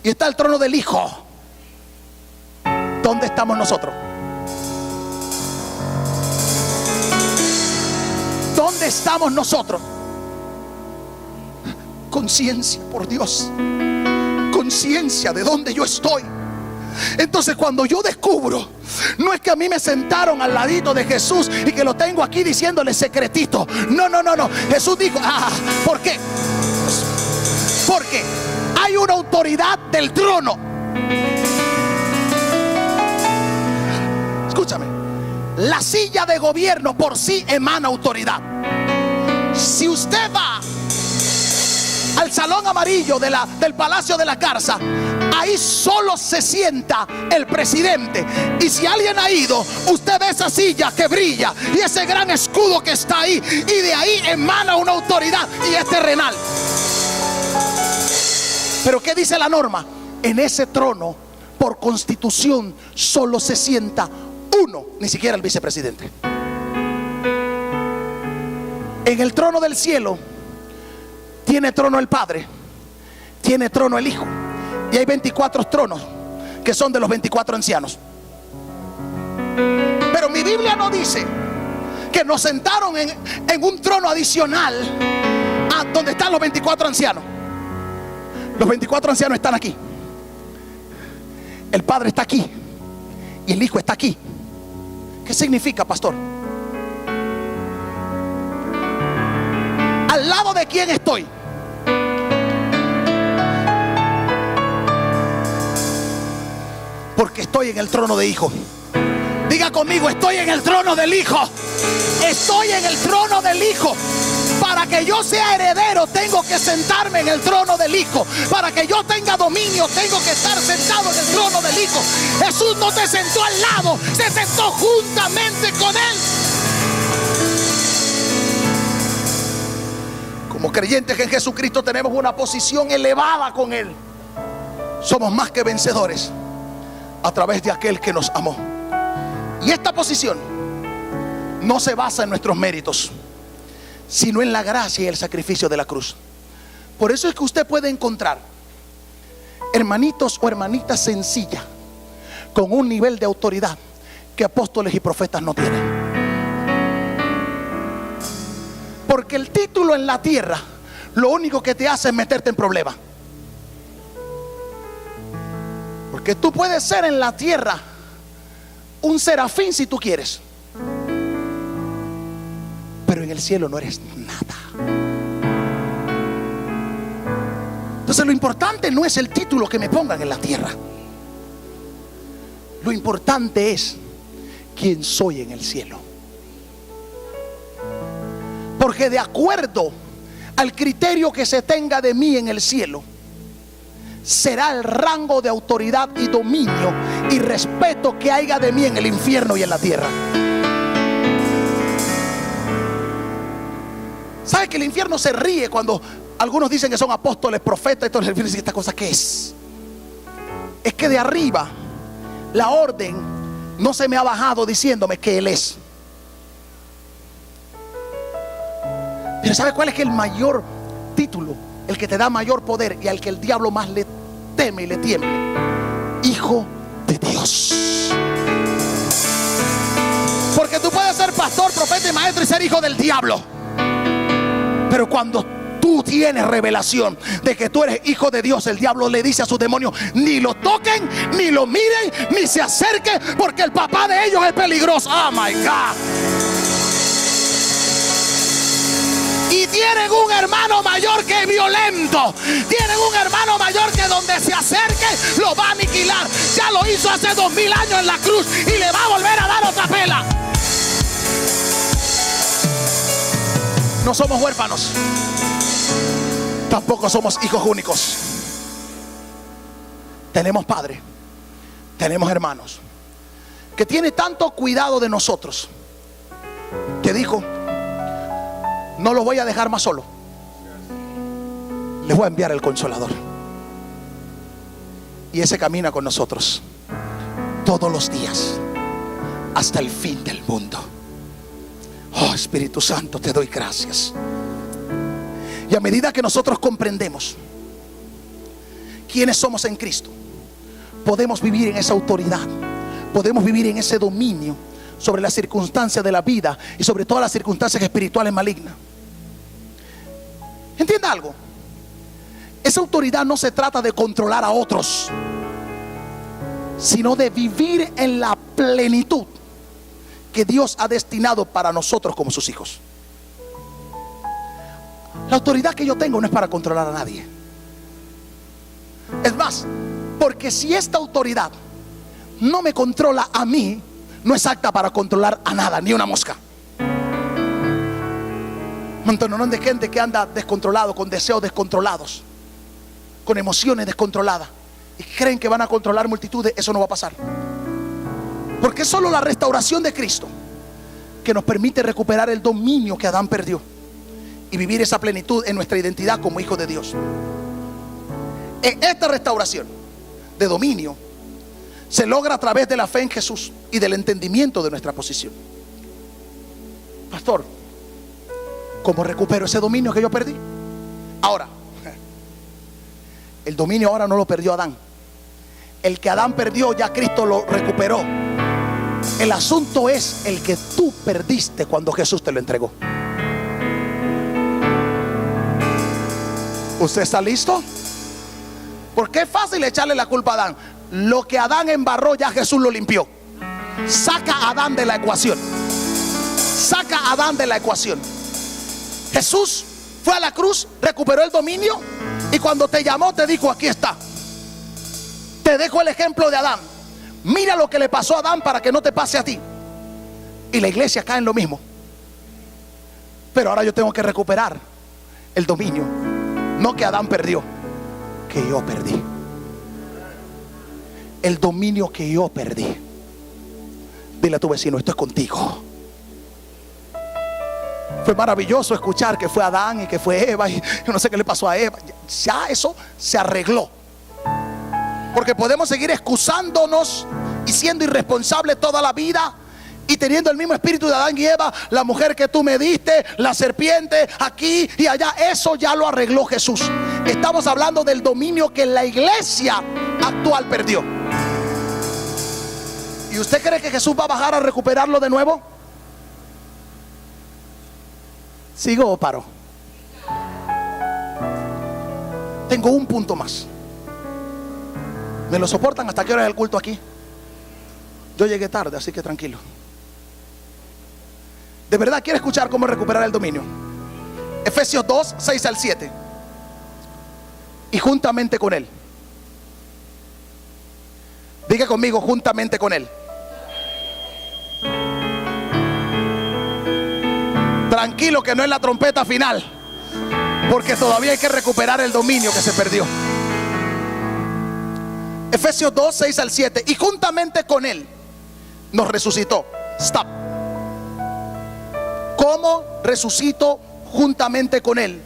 y está el trono del Hijo. ¿Dónde estamos nosotros? ¿Dónde estamos nosotros? Conciencia, por Dios. Conciencia de dónde yo estoy. Entonces cuando yo descubro, no es que a mí me sentaron al ladito de Jesús y que lo tengo aquí diciéndole secretito. No. Jesús dijo, ¿por qué? Porque hay una autoridad del trono. Escúchame, la silla de gobierno por sí emana autoridad. Si usted va al salón amarillo del Palacio de la Garza, ahí solo se sienta el presidente. Y si alguien ha ido, usted ve esa silla que brilla y ese gran escudo que está ahí, y de ahí emana una autoridad y es terrenal. Pero ¿qué dice la norma? En ese trono, por constitución, solo se sienta uno, ni siquiera el vicepresidente. En el trono del cielo tiene trono el Padre, tiene trono el Hijo, y hay 24 tronos que son de los 24 ancianos. Pero mi Biblia no dice que nos sentaron en un trono adicional a donde están los 24 ancianos. Los 24 ancianos están aquí, el Padre está aquí y el Hijo está aquí. ¿Qué significa, pastor? ¿Al lado de quién estoy? Porque estoy en el trono de Hijo. Diga conmigo, estoy en el trono del Hijo. Estoy en el trono del Hijo. Para que yo sea heredero, tengo que sentarme en el trono del Hijo. Para que yo tenga dominio, tengo que estar sentado en el trono del Hijo. Jesús no te sentó al lado, se sentó juntamente con Él. Como creyentes en Jesucristo tenemos una posición elevada con Él. Somos más que vencedores a través de aquel que nos amó. Y esta posición no se basa en nuestros méritos, sino en la gracia y el sacrificio de la cruz. Por eso es que usted puede encontrar hermanitos o hermanitas sencillas con un nivel de autoridad que apóstoles y profetas no tienen. Porque el título en la tierra lo único que te hace es meterte en problemas. Porque tú puedes ser en la tierra un serafín si tú quieres, pero en el cielo no eres nada. Entonces lo importante no es el título que me pongan en la tierra. Lo importante es quién soy en el cielo. Porque de acuerdo al criterio que se tenga de mí en el cielo, será el rango de autoridad y dominio y respeto que haya de mí en el infierno y en la tierra. ¿Sabe que el infierno se ríe cuando algunos dicen que son apóstoles, profetas? Entonces el infierno dice, ¿esta cosa qué es? Es que de arriba la orden no se me ha bajado diciéndome que Él es. Pero ¿sabe cuál es el mayor título? El que te da mayor poder y al que el diablo más le teme y le tiemble: Hijo de Dios. Porque tú puedes ser pastor, profeta y maestro y ser hijo del diablo, pero cuando tú tienes revelación de que tú eres hijo de Dios, el diablo le dice a sus demonios: ni lo toquen, ni lo miren, ni se acerquen, porque el papá de ellos es peligroso. Oh my God. Y tienen un hermano mayor que es violento. Tienen un hermano mayor que donde se acerque lo va a aniquilar. Ya lo hizo hace 2000 años en la cruz y le va a volver a dar otra pela. No somos huérfanos, tampoco somos hijos únicos. Tenemos padre, tenemos hermanos, que tiene tanto cuidado de nosotros que dijo: no los voy a dejar más solo, les voy a enviar el Consolador. Y ese camina con nosotros todos los días hasta el fin del mundo. Oh Espíritu Santo, te doy gracias. Y a medida que nosotros comprendemos quienes somos en Cristo, podemos vivir en esa autoridad, podemos vivir en ese dominio sobre las circunstancias de la vida y sobre todas las circunstancias espirituales malignas. ¿Entienda algo? Esa autoridad no se trata de controlar a otros, sino de vivir en la plenitud que Dios ha destinado para nosotros como sus hijos. La autoridad que yo tengo no es para controlar a nadie. Es más, porque si esta autoridad no me controla a mí, no es apta para controlar a nada, ni una mosca. Un montón de gente que anda descontrolado, con deseos descontrolados, con emociones descontroladas, y creen que van a controlar multitudes. Eso no va a pasar, porque es solo la restauración de Cristo que nos permite recuperar el dominio que Adán perdió y vivir esa plenitud en nuestra identidad como hijos de Dios. En esta restauración de dominio se logra a través de la fe en Jesús y del entendimiento de nuestra posición. Pastor, ¿cómo recupero ese dominio que yo perdí? Ahora, el dominio ahora no lo perdió Adán. El que Adán perdió, ya Cristo lo recuperó. El asunto es el que tú perdiste cuando Jesús te lo entregó. ¿Usted está listo? Porque es fácil echarle la culpa a Adán. Lo que Adán embarró, ya Jesús lo limpió. Saca a Adán de la ecuación. Saca a Adán de la ecuación. Jesús fue a la cruz, recuperó el dominio, y cuando te llamó te dijo: aquí está. Te dejo el ejemplo de Adán. Mira lo que le pasó a Adán para que no te pase a ti. Y la iglesia cae en lo mismo. Pero ahora yo tengo que recuperar el dominio, no que Adán perdió, que yo perdí. El dominio que yo perdí. Dile a tu vecino: esto es contigo. Fue maravilloso escuchar que fue Adán y que fue Eva, y yo no sé qué le pasó a Eva. Ya eso se arregló. Porque podemos seguir excusándonos y siendo irresponsables toda la vida, y teniendo el mismo espíritu de Adán y Eva. La mujer que tú me diste, la serpiente, aquí y allá. Eso ya lo arregló Jesús. Estamos hablando del dominio que la iglesia actual perdió. ¿Y usted cree que Jesús va a bajar a recuperarlo de nuevo? ¿Sigo o paro? Tengo un punto más. ¿Me lo soportan? ¿Hasta qué hora es el culto aquí? Yo llegué tarde, así que tranquilo. ¿De verdad quiere escuchar cómo recuperar el dominio? Efesios 2, 6 al 7. Y juntamente con Él. Diga conmigo: juntamente con Él. Tranquilo, que no es la trompeta final, porque todavía hay que recuperar el dominio que se perdió. Efesios 2, 6 al 7. Y juntamente con Él nos resucitó. Stop. ¿Cómo resucito juntamente con Él?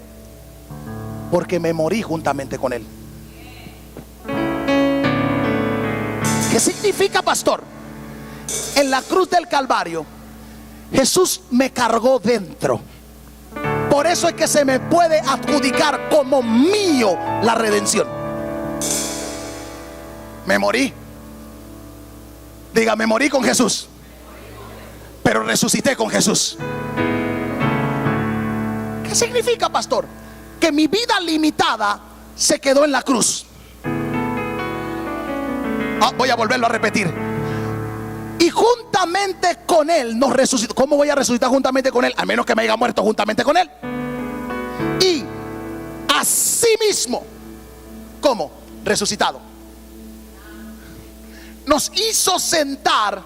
Porque me morí juntamente con Él. ¿Qué significa, pastor? En la cruz del Calvario Jesús me cargó dentro. Por eso es que se me puede adjudicar como mío la redención. Me morí. Diga: me morí con Jesús, pero resucité con Jesús. ¿Qué significa, pastor? Que mi vida limitada se quedó en la cruz. Voy a volverlo a repetir. Y juntamente con Él nos resucitó. ¿Cómo voy a resucitar juntamente con Él? A menos que me haya muerto juntamente con Él. Y asimismo, ¿cómo? Resucitado, nos hizo sentar.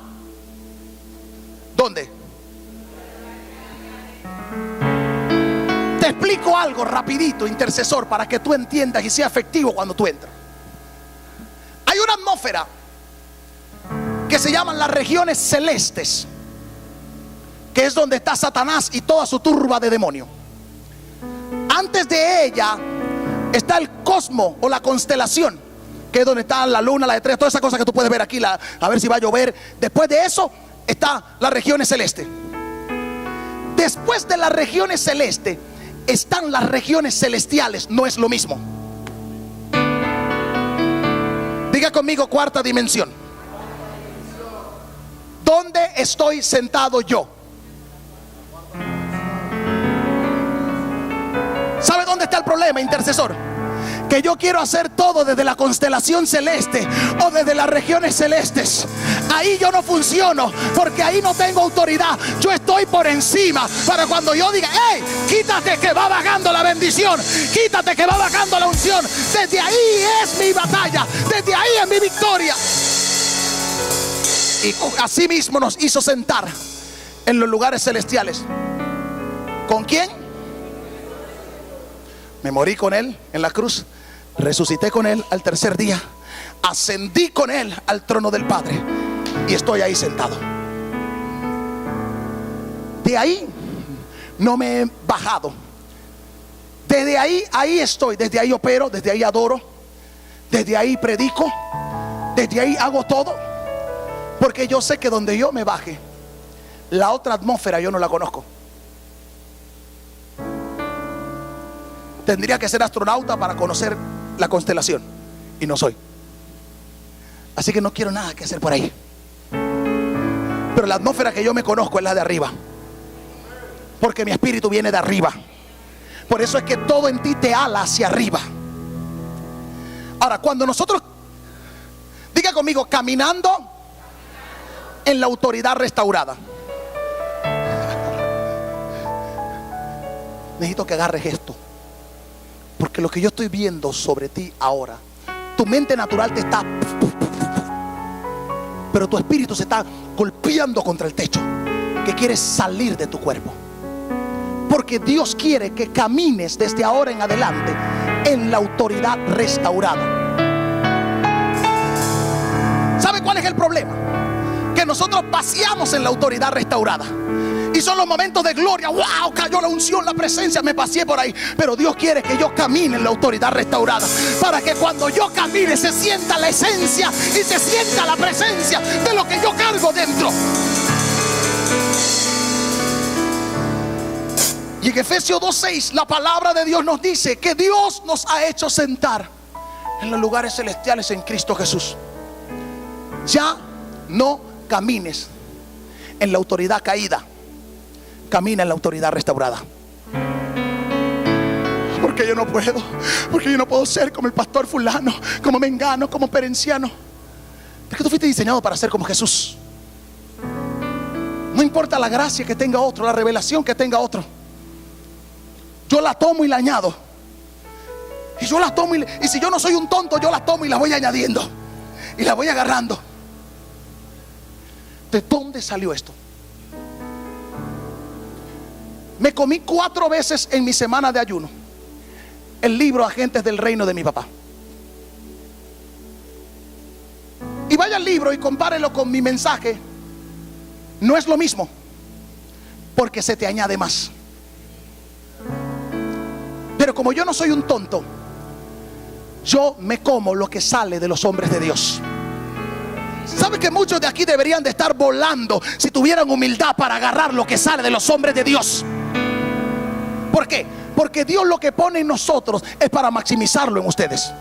¿Dónde? Te explico algo rapidito, intercesor, para que tú entiendas y sea efectivo cuando tú entras. Hay una atmósfera que se llaman las regiones celestes, que es donde está Satanás y toda su turba de demonios. Antes de ella está el cosmos o la constelación, que es donde está la luna, la estrella, todas esas cosas que tú puedes ver aquí, a ver si va a llover. Después de eso está las regiones celestes. Después de las regiones celestes están las regiones celestiales. No es lo mismo. Diga conmigo, cuarta dimensión. ¿Dónde estoy sentado yo? ¿Sabe dónde está el problema, intercesor? Que yo quiero hacer todo desde la constelación celeste o desde las regiones celestes. Ahí yo no funciono, porque ahí no tengo autoridad. Yo estoy por encima, para cuando yo diga: hey, quítate que va bajando la bendición, quítate que va bajando la unción. Desde ahí es mi batalla, desde ahí es mi victoria. Y así mismo nos hizo sentar en los lugares celestiales. ¿Con quién? Me morí con Él en la cruz, resucité con Él al tercer día, ascendí con Él al trono del Padre y estoy ahí sentado. De ahí no me he bajado. Desde ahí, ahí estoy. Desde ahí opero, desde ahí adoro, desde ahí predico, desde ahí hago todo. Porque yo sé que donde yo me baje, la otra atmósfera yo no la conozco. Tendría que ser astronauta para conocer la constelación, y no soy. Así que no quiero nada que hacer por ahí. Pero la atmósfera que yo me conozco es la de arriba, porque mi espíritu viene de arriba. Por eso es que todo en ti te ala hacia arriba. Ahora, cuando nosotros, diga conmigo, caminando en la autoridad restaurada. Necesito que agarres esto, porque lo que yo estoy viendo sobre ti ahora, tu mente natural te está, pero tu espíritu se está golpeando contra el techo, que quieres salir de tu cuerpo. Porque Dios quiere que camines desde ahora en adelante en la autoridad restaurada. ¿Sabe cuál es el problema? Que nosotros paseamos en la autoridad restaurada, y son los momentos de gloria. ¡Wow! Cayó la unción, la presencia, me paseé por ahí. Pero Dios quiere que yo camine en la autoridad restaurada, para que cuando yo camine se sienta la esencia y se sienta la presencia de lo que yo cargo dentro. Y en Efesios 2:6 la palabra de Dios nos dice que Dios nos ha hecho sentar en los lugares celestiales en Cristo Jesús. Ya no camines en la autoridad caída, camina en la autoridad restaurada. Porque yo no puedo, porque yo no puedo ser como el pastor fulano, como mengano, como perenciano. Porque tú fuiste diseñado para ser como Jesús. No importa la gracia que tenga otro, la revelación que tenga otro, yo la tomo y la añado. Y yo la tomo y si yo no soy un tonto, yo la tomo y la voy añadiendo y la voy agarrando. ¿De dónde salió esto? Me comí 4 veces en mi semana de ayuno el libro Agentes del Reino de mi papá. Y vaya al libro y compárelo con mi mensaje. No es lo mismo, porque se te añade más. Pero como yo no soy un tonto, yo me como lo que sale de los hombres de Dios. ¿Sabe que muchos de aquí deberían de estar volando si tuvieran humildad para agarrar lo que sale de los hombres de Dios? ¿Por qué? Porque Dios lo que pone en nosotros es para maximizarlo en ustedes.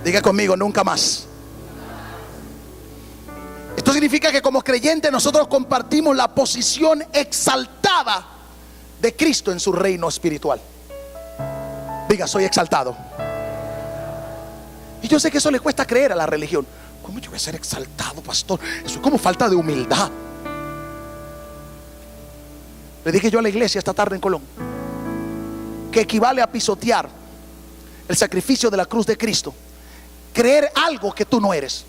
Diga conmigo, nunca más. Esto significa que como creyentes nosotros compartimos la posición exaltada de Cristo en su reino espiritual. Diga, soy exaltado. Y yo sé que eso le cuesta creer a la religión. ¿Cómo yo voy a ser exaltado, pastor? Eso es como falta de humildad. Le dije yo a la iglesia esta tarde en Colón que equivale a pisotear el sacrificio de la cruz de Cristo, creer algo que tú no eres.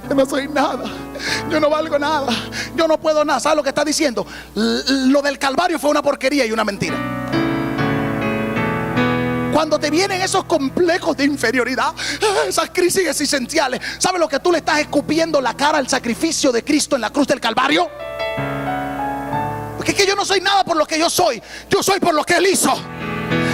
Yo no soy nada, yo no valgo nada, yo no puedo nada. ¿Sabes lo que está diciendo? Lo del Calvario fue una porquería y una mentira. Cuando te vienen esos complejos de inferioridad, esas crisis existenciales, ¿sabes lo que tú le estás escupiendo la cara al sacrificio de Cristo en la cruz del Calvario? Porque es que yo no soy nada por lo que yo soy por lo que Él hizo.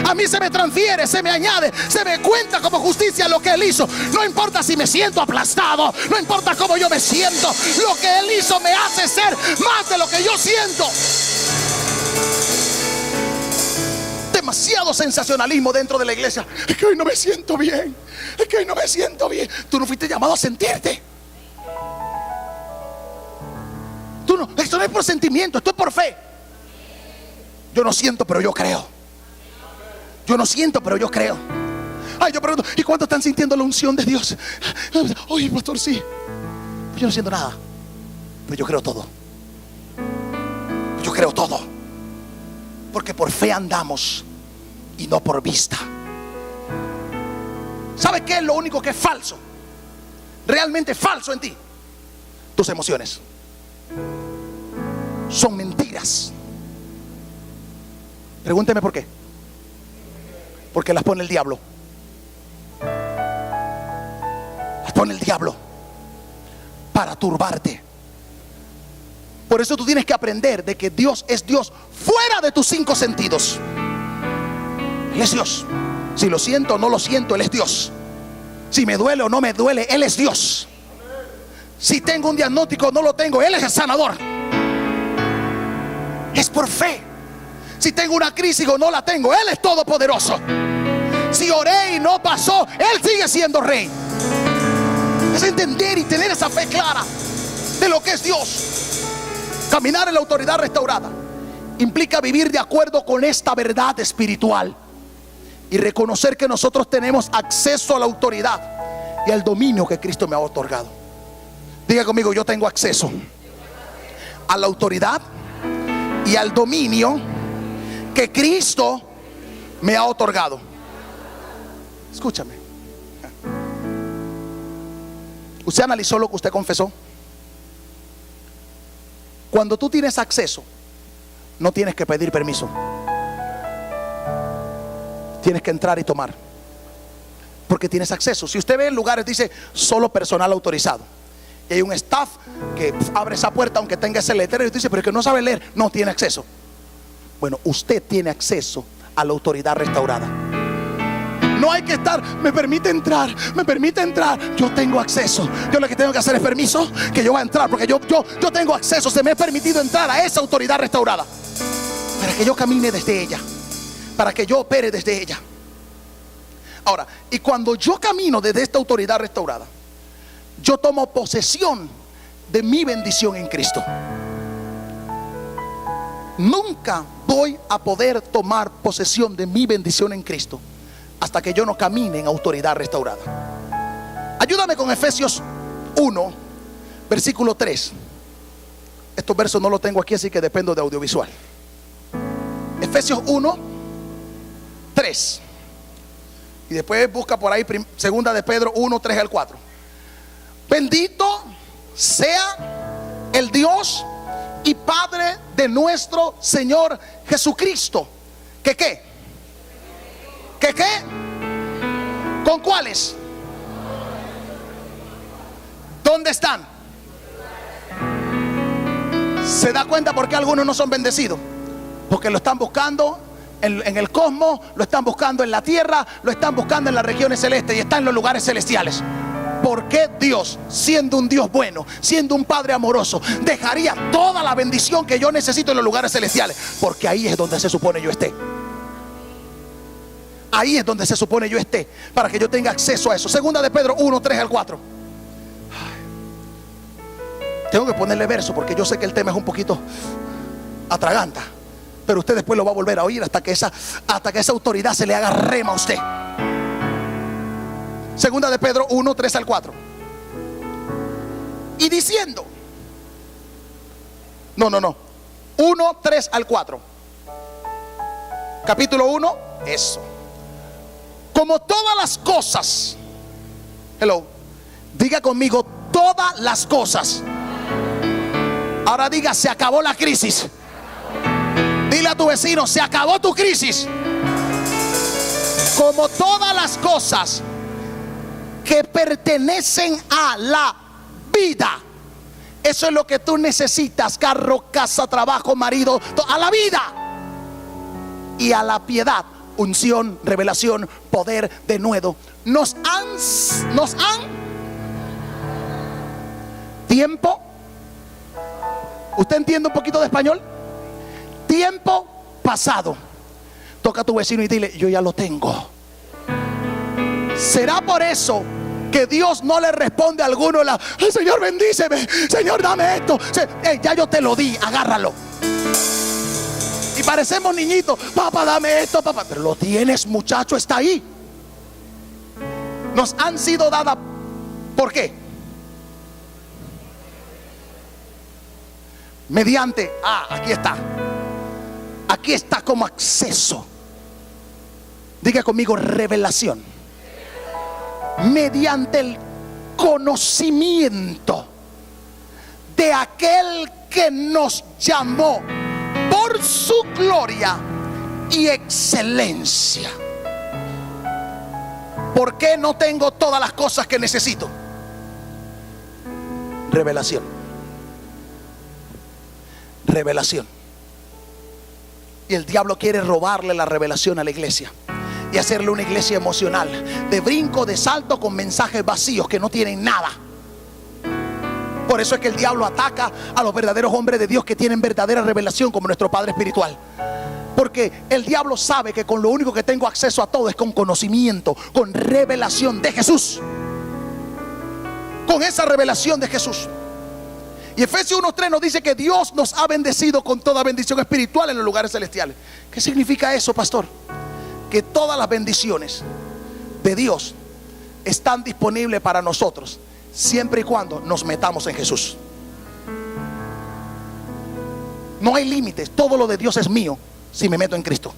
A mí se me transfiere, se me añade, se me cuenta como justicia lo que Él hizo. No importa si me siento aplastado, no importa cómo yo me siento, lo que Él hizo me hace ser más de lo que yo siento. demasiado sensacionalismo dentro de la iglesia. Es que hoy no me siento bien. Es que hoy no me siento bien. Tú no fuiste llamado a sentirte. Tú no, esto no es por sentimiento, esto es por fe. Yo no siento, pero yo creo. Yo no siento, pero yo creo. Ay, yo pregunto, ¿y cuántos están sintiendo la unción de Dios? Oye, pastor, sí. Yo no siento nada, pero yo creo todo. Yo creo todo. Porque por fe andamos y no por vista. ¿Sabe qué es lo único que es falso? Realmente falso en ti. Tus emociones. Son mentiras. Pregúnteme por qué. Porque las pone el diablo. Las pone el diablo para turbarte. Por eso tú tienes que aprender de que Dios es Dios fuera de tus 5 sentidos. Él es Dios. Si lo siento o no lo siento, Él es Dios. Si me duele o no me duele, Él es Dios. Si tengo un diagnóstico o no lo tengo, Él es el sanador. Es por fe. Si tengo una crisis o no la tengo, Él es todopoderoso. Si oré y no pasó, Él sigue siendo rey. Es entender y tener esa fe clara de lo que es Dios. Caminar en la autoridad restaurada implica vivir de acuerdo con esta verdad espiritual y reconocer que nosotros tenemos acceso a la autoridad y al dominio que Cristo me ha otorgado. Diga conmigo: yo tengo acceso a la autoridad y al dominio que Cristo me ha otorgado. Escúchame. ¿Usted analizó lo que usted confesó? Cuando tú tienes acceso, no tienes que pedir permiso. Tienes que entrar y tomar, porque tienes acceso. Si usted ve en lugares dice solo personal autorizado, y hay un staff que abre esa puerta aunque tenga ese letrero, y usted dice, pero es que no sabe leer. No tiene acceso. Bueno, usted tiene acceso a la autoridad restaurada. No hay que estar, me permite entrar, me permite entrar. Yo tengo acceso. Yo lo que tengo que hacer es permiso, que yo voy a entrar, porque yo tengo acceso. Se me ha permitido entrar a esa autoridad restaurada, para que yo camine desde ella, para que yo opere desde ella. Ahora, y cuando yo camino desde esta autoridad restaurada, yo tomo posesión de mi bendición en Cristo. Nunca voy a poder tomar posesión de mi bendición en Cristo hasta que yo no camine en autoridad restaurada. Ayúdame con Efesios 1, versículo 3. Estos versos no los tengo aquí, así que dependo de audiovisual. Efesios 1, 3. Y después busca por ahí segunda de Pedro 1, 3 al 4. Bendito sea el Dios y Padre de nuestro Señor Jesucristo. ¿Que qué? ¿Que qué? ¿Con cuáles? ¿Dónde están? ¿Se da cuenta por qué algunos no son bendecidos? Porque lo están buscando en el cosmos, lo están buscando en la tierra, lo están buscando en las regiones celestes y está en los lugares celestiales. ¿Por qué Dios, siendo un Dios bueno, siendo un Padre amoroso, dejaría toda la bendición que yo necesito en los lugares celestiales? Porque ahí es donde se supone yo esté. Ahí es donde se supone yo esté, para que yo tenga acceso a eso. Segunda de Pedro 1, 3 al 4. Tengo que ponerle verso porque yo sé que el tema es un poquito atraganta, pero usted después lo va a volver a oír hasta que esa autoridad se le haga rema a usted. Segunda de Pedro 1, 3 al 4. Y diciendo, no 1, 3 al 4. Capítulo 1, eso. Como todas las cosas, diga conmigo, todas las cosas. Ahora diga, se acabó la crisis. Dile a tu vecino, se acabó tu crisis. Como todas las cosas que pertenecen a la vida. Eso es lo que tú necesitas: carro, casa, trabajo, marido, a la vida y a la piedad, unción, revelación, poder, denuedo. Nos han tiempo. ¿Usted entiende un poquito de español? Tiempo pasado, Toca a tu vecino y dile: yo ya lo tengo. ¿Será por eso que Dios no le responde a alguno ay, Señor, bendíceme, Señor, dame esto? Ya yo te lo di, agárralo. Y parecemos niñitos: papá, dame esto, papá. Pero lo tienes, muchacho, está ahí. Nos han sido dadas. ¿Por qué? Mediante, aquí está. Aquí está como acceso. Diga conmigo: revelación. Mediante el conocimiento de aquel que nos llamó por su gloria y excelencia. ¿Por qué no tengo todas las cosas que necesito? Revelación. Revelación. Y el diablo quiere robarle la revelación a la iglesia y hacerle una iglesia emocional, de brinco, de salto, con mensajes vacíos que no tienen nada. Por eso es que el diablo ataca a los verdaderos hombres de Dios que tienen verdadera revelación, como nuestro Padre espiritual. Porque el diablo sabe que con lo único que tengo acceso a todo es con conocimiento, con revelación de Jesús. Con esa revelación de Jesús. Y Efesios 1:3 nos dice que Dios nos ha bendecido con toda bendición espiritual en los lugares celestiales. ¿Qué significa eso, pastor? Que todas las bendiciones de Dios están disponibles para nosotros, siempre y cuando nos metamos en Jesús. No hay límites. Todo lo de Dios es mío si me meto en Cristo.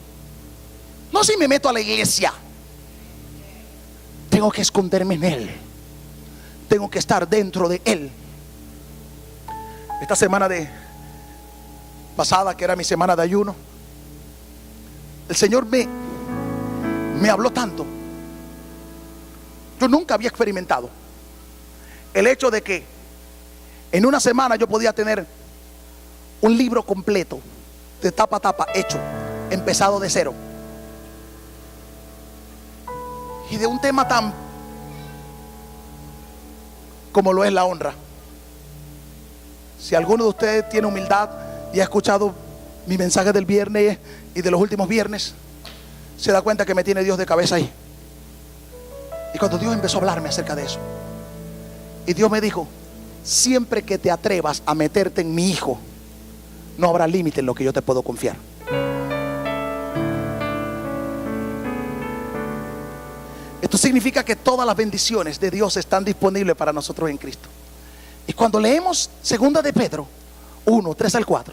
No si me meto a la iglesia. Tengo que esconderme en Él. Tengo que estar dentro de Él. Esta semana pasada, que era mi semana de ayuno, el Señor me habló tanto. Yo nunca había experimentado el hecho de que en una semana yo podía tener un libro completo, de tapa a tapa, hecho, empezado de cero, y de un tema tan como lo es la honra. Si alguno de ustedes tiene humildad y ha escuchado mi mensaje del viernes y de los últimos viernes, se da cuenta que me tiene Dios de cabeza ahí. Y cuando Dios empezó a hablarme acerca de eso, y Dios me dijo: siempre que te atrevas a meterte en mi hijo, no habrá límite en lo que yo te puedo confiar. Esto significa que todas las bendiciones de Dios están disponibles para nosotros en Cristo. Y cuando leemos 2 de Pedro 1:3-4,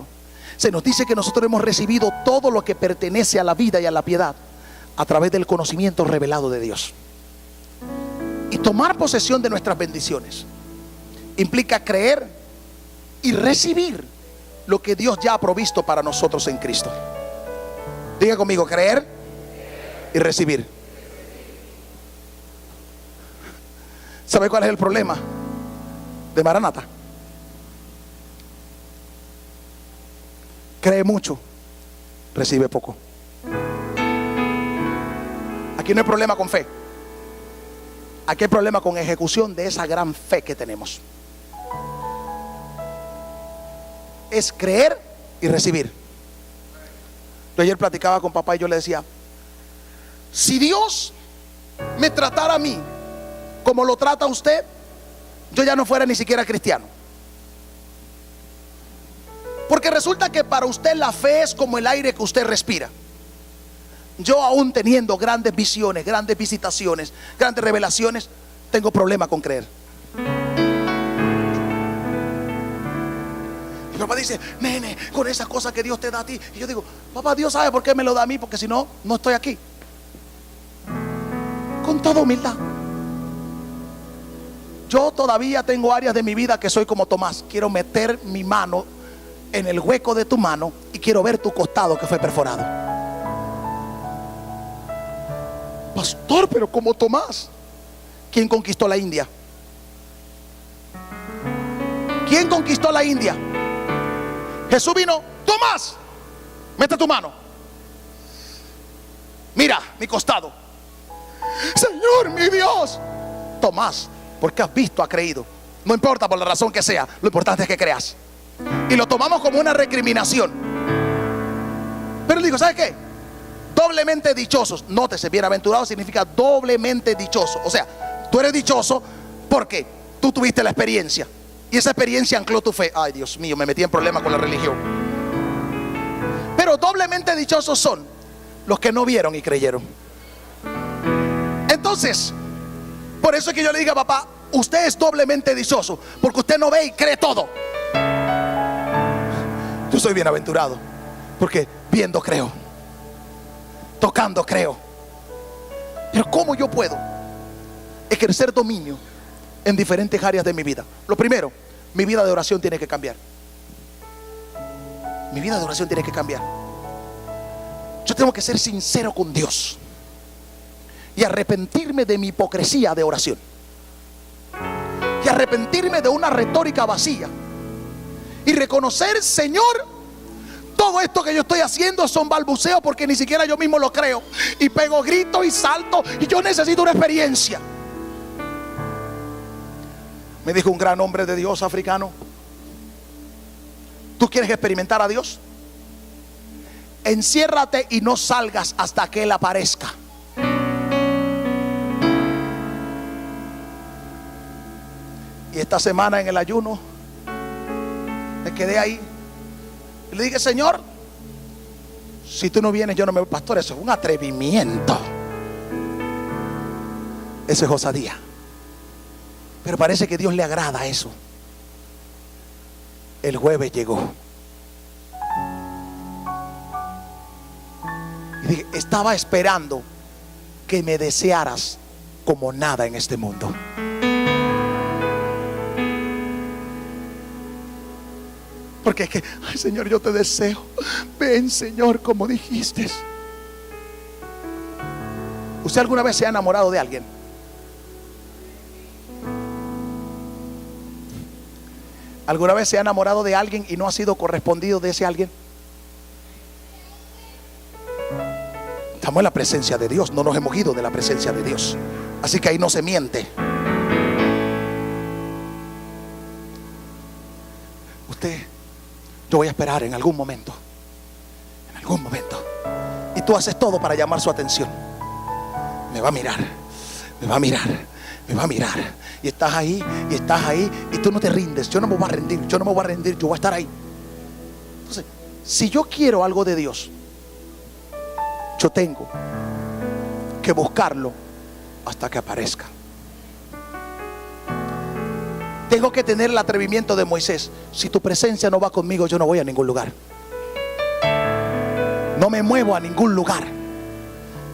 se nos dice que nosotros hemos recibido todo lo que pertenece a la vida y a la piedad a través del conocimiento revelado de Dios. Y tomar posesión de nuestras bendiciones implica creer y recibir lo que Dios ya ha provisto para nosotros en Cristo. Diga conmigo: creer y recibir. ¿Sabe cuál es el problema de Maranata? Cree mucho, recibe poco. Aquí no hay problema con fe. Aquí hay problema con ejecución de esa gran fe que tenemos. Es creer y recibir. Yo ayer platicaba con papá y yo le decía: si Dios me tratara a mí como lo trata a usted, yo ya no fuera ni siquiera cristiano. Porque resulta que para usted la fe es como el aire que usted respira. Yo, aún teniendo grandes visiones, grandes visitaciones, grandes revelaciones, tengo problema con creer. Mi papá dice: nene, con esa cosa que Dios te da a ti. Y yo digo: papá, Dios sabe por qué me lo da a mí, porque si no, no estoy aquí. Con toda humildad. Yo todavía tengo áreas de mi vida que soy como Tomás. Quiero meter mi mano en el hueco de tu mano y quiero ver tu costado que fue perforado. Pastor, pero como Tomás. ¿Quién conquistó la India? ¿Quién conquistó la India? Jesús vino: Tomás, mete tu mano. Mira mi costado. Señor, mi Dios. Tomás, porque has visto, has creído. No importa por la razón que sea, lo importante es que creas. Y lo tomamos como una recriminación. Pero digo: ¿sabes qué? doblemente dichosos. Nótese, bienaventurado significa doblemente dichoso. O sea, tú eres dichoso porque tú tuviste la experiencia y esa experiencia ancló tu fe. Ay, Dios mío, me metí en problemas con la religión. Pero doblemente dichosos son los que no vieron y creyeron. Entonces, por eso es que yo le digo a papá, usted es doblemente dichoso porque usted no ve y cree todo. Yo soy bienaventurado porque viendo creo, tocando creo. Pero ¿cómo yo puedo ejercer dominio en diferentes áreas de mi vida? Lo primero, mi vida de oración tiene que cambiar. Mi vida de oración tiene que cambiar. Yo tengo que ser sincero con Dios y arrepentirme de mi hipocresía de oración, y arrepentirme de una retórica vacía, y reconocer, Señor, todo esto que yo estoy haciendo son balbuceos porque ni siquiera yo mismo lo creo, y pego gritos y salto, y yo necesito una experiencia. Me dijo un gran hombre de Dios africano: ¿tú quieres experimentar a Dios? Enciérrate y no salgas hasta que Él aparezca. Y esta semana en el ayuno me quedé ahí y le dije: Señor, si tú no vienes yo no me voy. Pastor, eso es un atrevimiento, eso es osadía. Pero parece que Dios le agrada eso. El jueves llegó y dije: estaba esperando que me desearas como nada en este mundo. Porque es que, ay, Señor, yo te deseo. Ven, Señor, como dijiste. ¿Usted alguna vez se ha enamorado de alguien? ¿Alguna vez se ha enamorado de alguien y no ha sido correspondido de ese alguien? Estamos en la presencia de Dios, no nos hemos ido de la presencia de Dios. Así que ahí no se miente. Yo voy a esperar en algún momento. En algún momento. Y tú haces todo para llamar su atención. Me va a mirar. Me va a mirar. Me va a mirar. Y estás ahí. Y estás ahí. Y tú no te rindes. Yo no me voy a rendir. Yo no me voy a rendir. Yo voy a estar ahí. Entonces, si yo quiero algo de Dios, yo tengo que buscarlo hasta que aparezca. Tengo que tener el atrevimiento de Moisés: si tu presencia no va conmigo, yo no voy a ningún lugar. No me muevo a ningún lugar.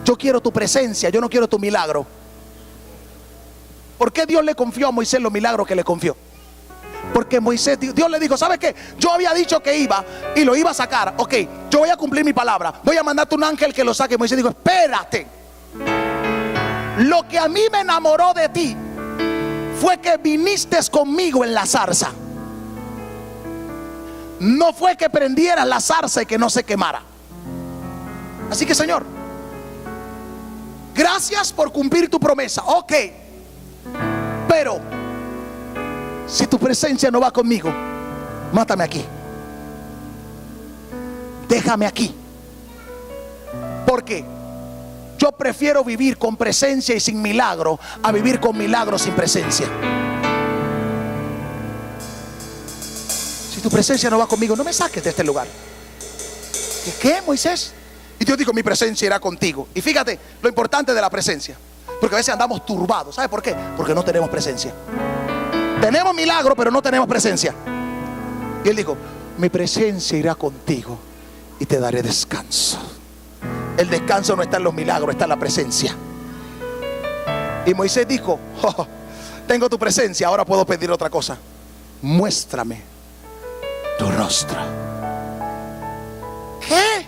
Yo quiero tu presencia, yo no quiero tu milagro. ¿Por qué Dios le confió a Moisés los milagros que le confió? Porque Moisés, Dios le dijo: ¿sabes qué? Yo había dicho que iba y lo iba a sacar. Ok, yo voy a cumplir mi palabra. Voy a mandarte un ángel que lo saque. Moisés dijo: espérate. Lo que a mí me enamoró de ti fue que viniste conmigo en la zarza. No fue que prendieras la zarza y que no se quemara. Así que, Señor, gracias por cumplir tu promesa. Ok, pero si tu presencia no va conmigo, mátame aquí. Déjame aquí. Porque yo prefiero vivir con presencia y sin milagro a vivir con milagro sin presencia. Si tu presencia no va conmigo, no me saques de este lugar. ¿Qué, Moisés? Y Dios dijo: mi presencia irá contigo. Y fíjate lo importante de la presencia, porque a veces andamos turbados. ¿Sabe por qué? Porque no tenemos presencia. Tenemos milagro, pero no tenemos presencia. Y Él dijo: mi presencia irá contigo y te daré descanso. El descanso no está en los milagros, está en la presencia. Y Moisés dijo: oh, tengo tu presencia, ahora puedo pedir otra cosa. Muéstrame tu rostro. ¿Qué?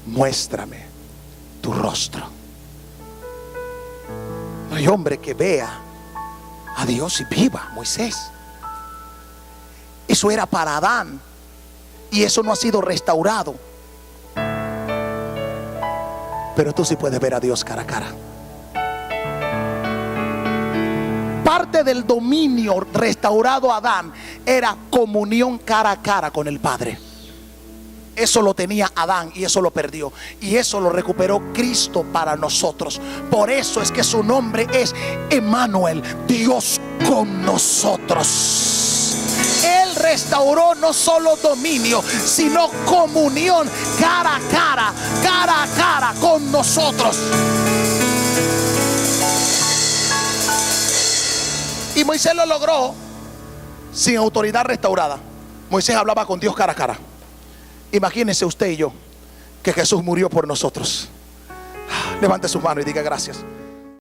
Muéstrame tu rostro. No hay hombre que vea a Dios y viva. Moisés, eso era para Adán, y eso no ha sido restaurado. Pero tú sí puedes ver a Dios cara a cara. Parte del dominio restaurado a Adán era comunión cara a cara con el Padre. Eso lo tenía Adán y eso lo perdió. Y eso lo recuperó Cristo para nosotros. Por eso es que su nombre es Emmanuel, Dios con nosotros. Él restauró no solo dominio, sino comunión cara a cara con nosotros. Y Moisés lo logró sin autoridad restaurada. Moisés hablaba con Dios cara a cara. Imagínense usted y yo que Jesús murió por nosotros. Levante sus manos y diga gracias.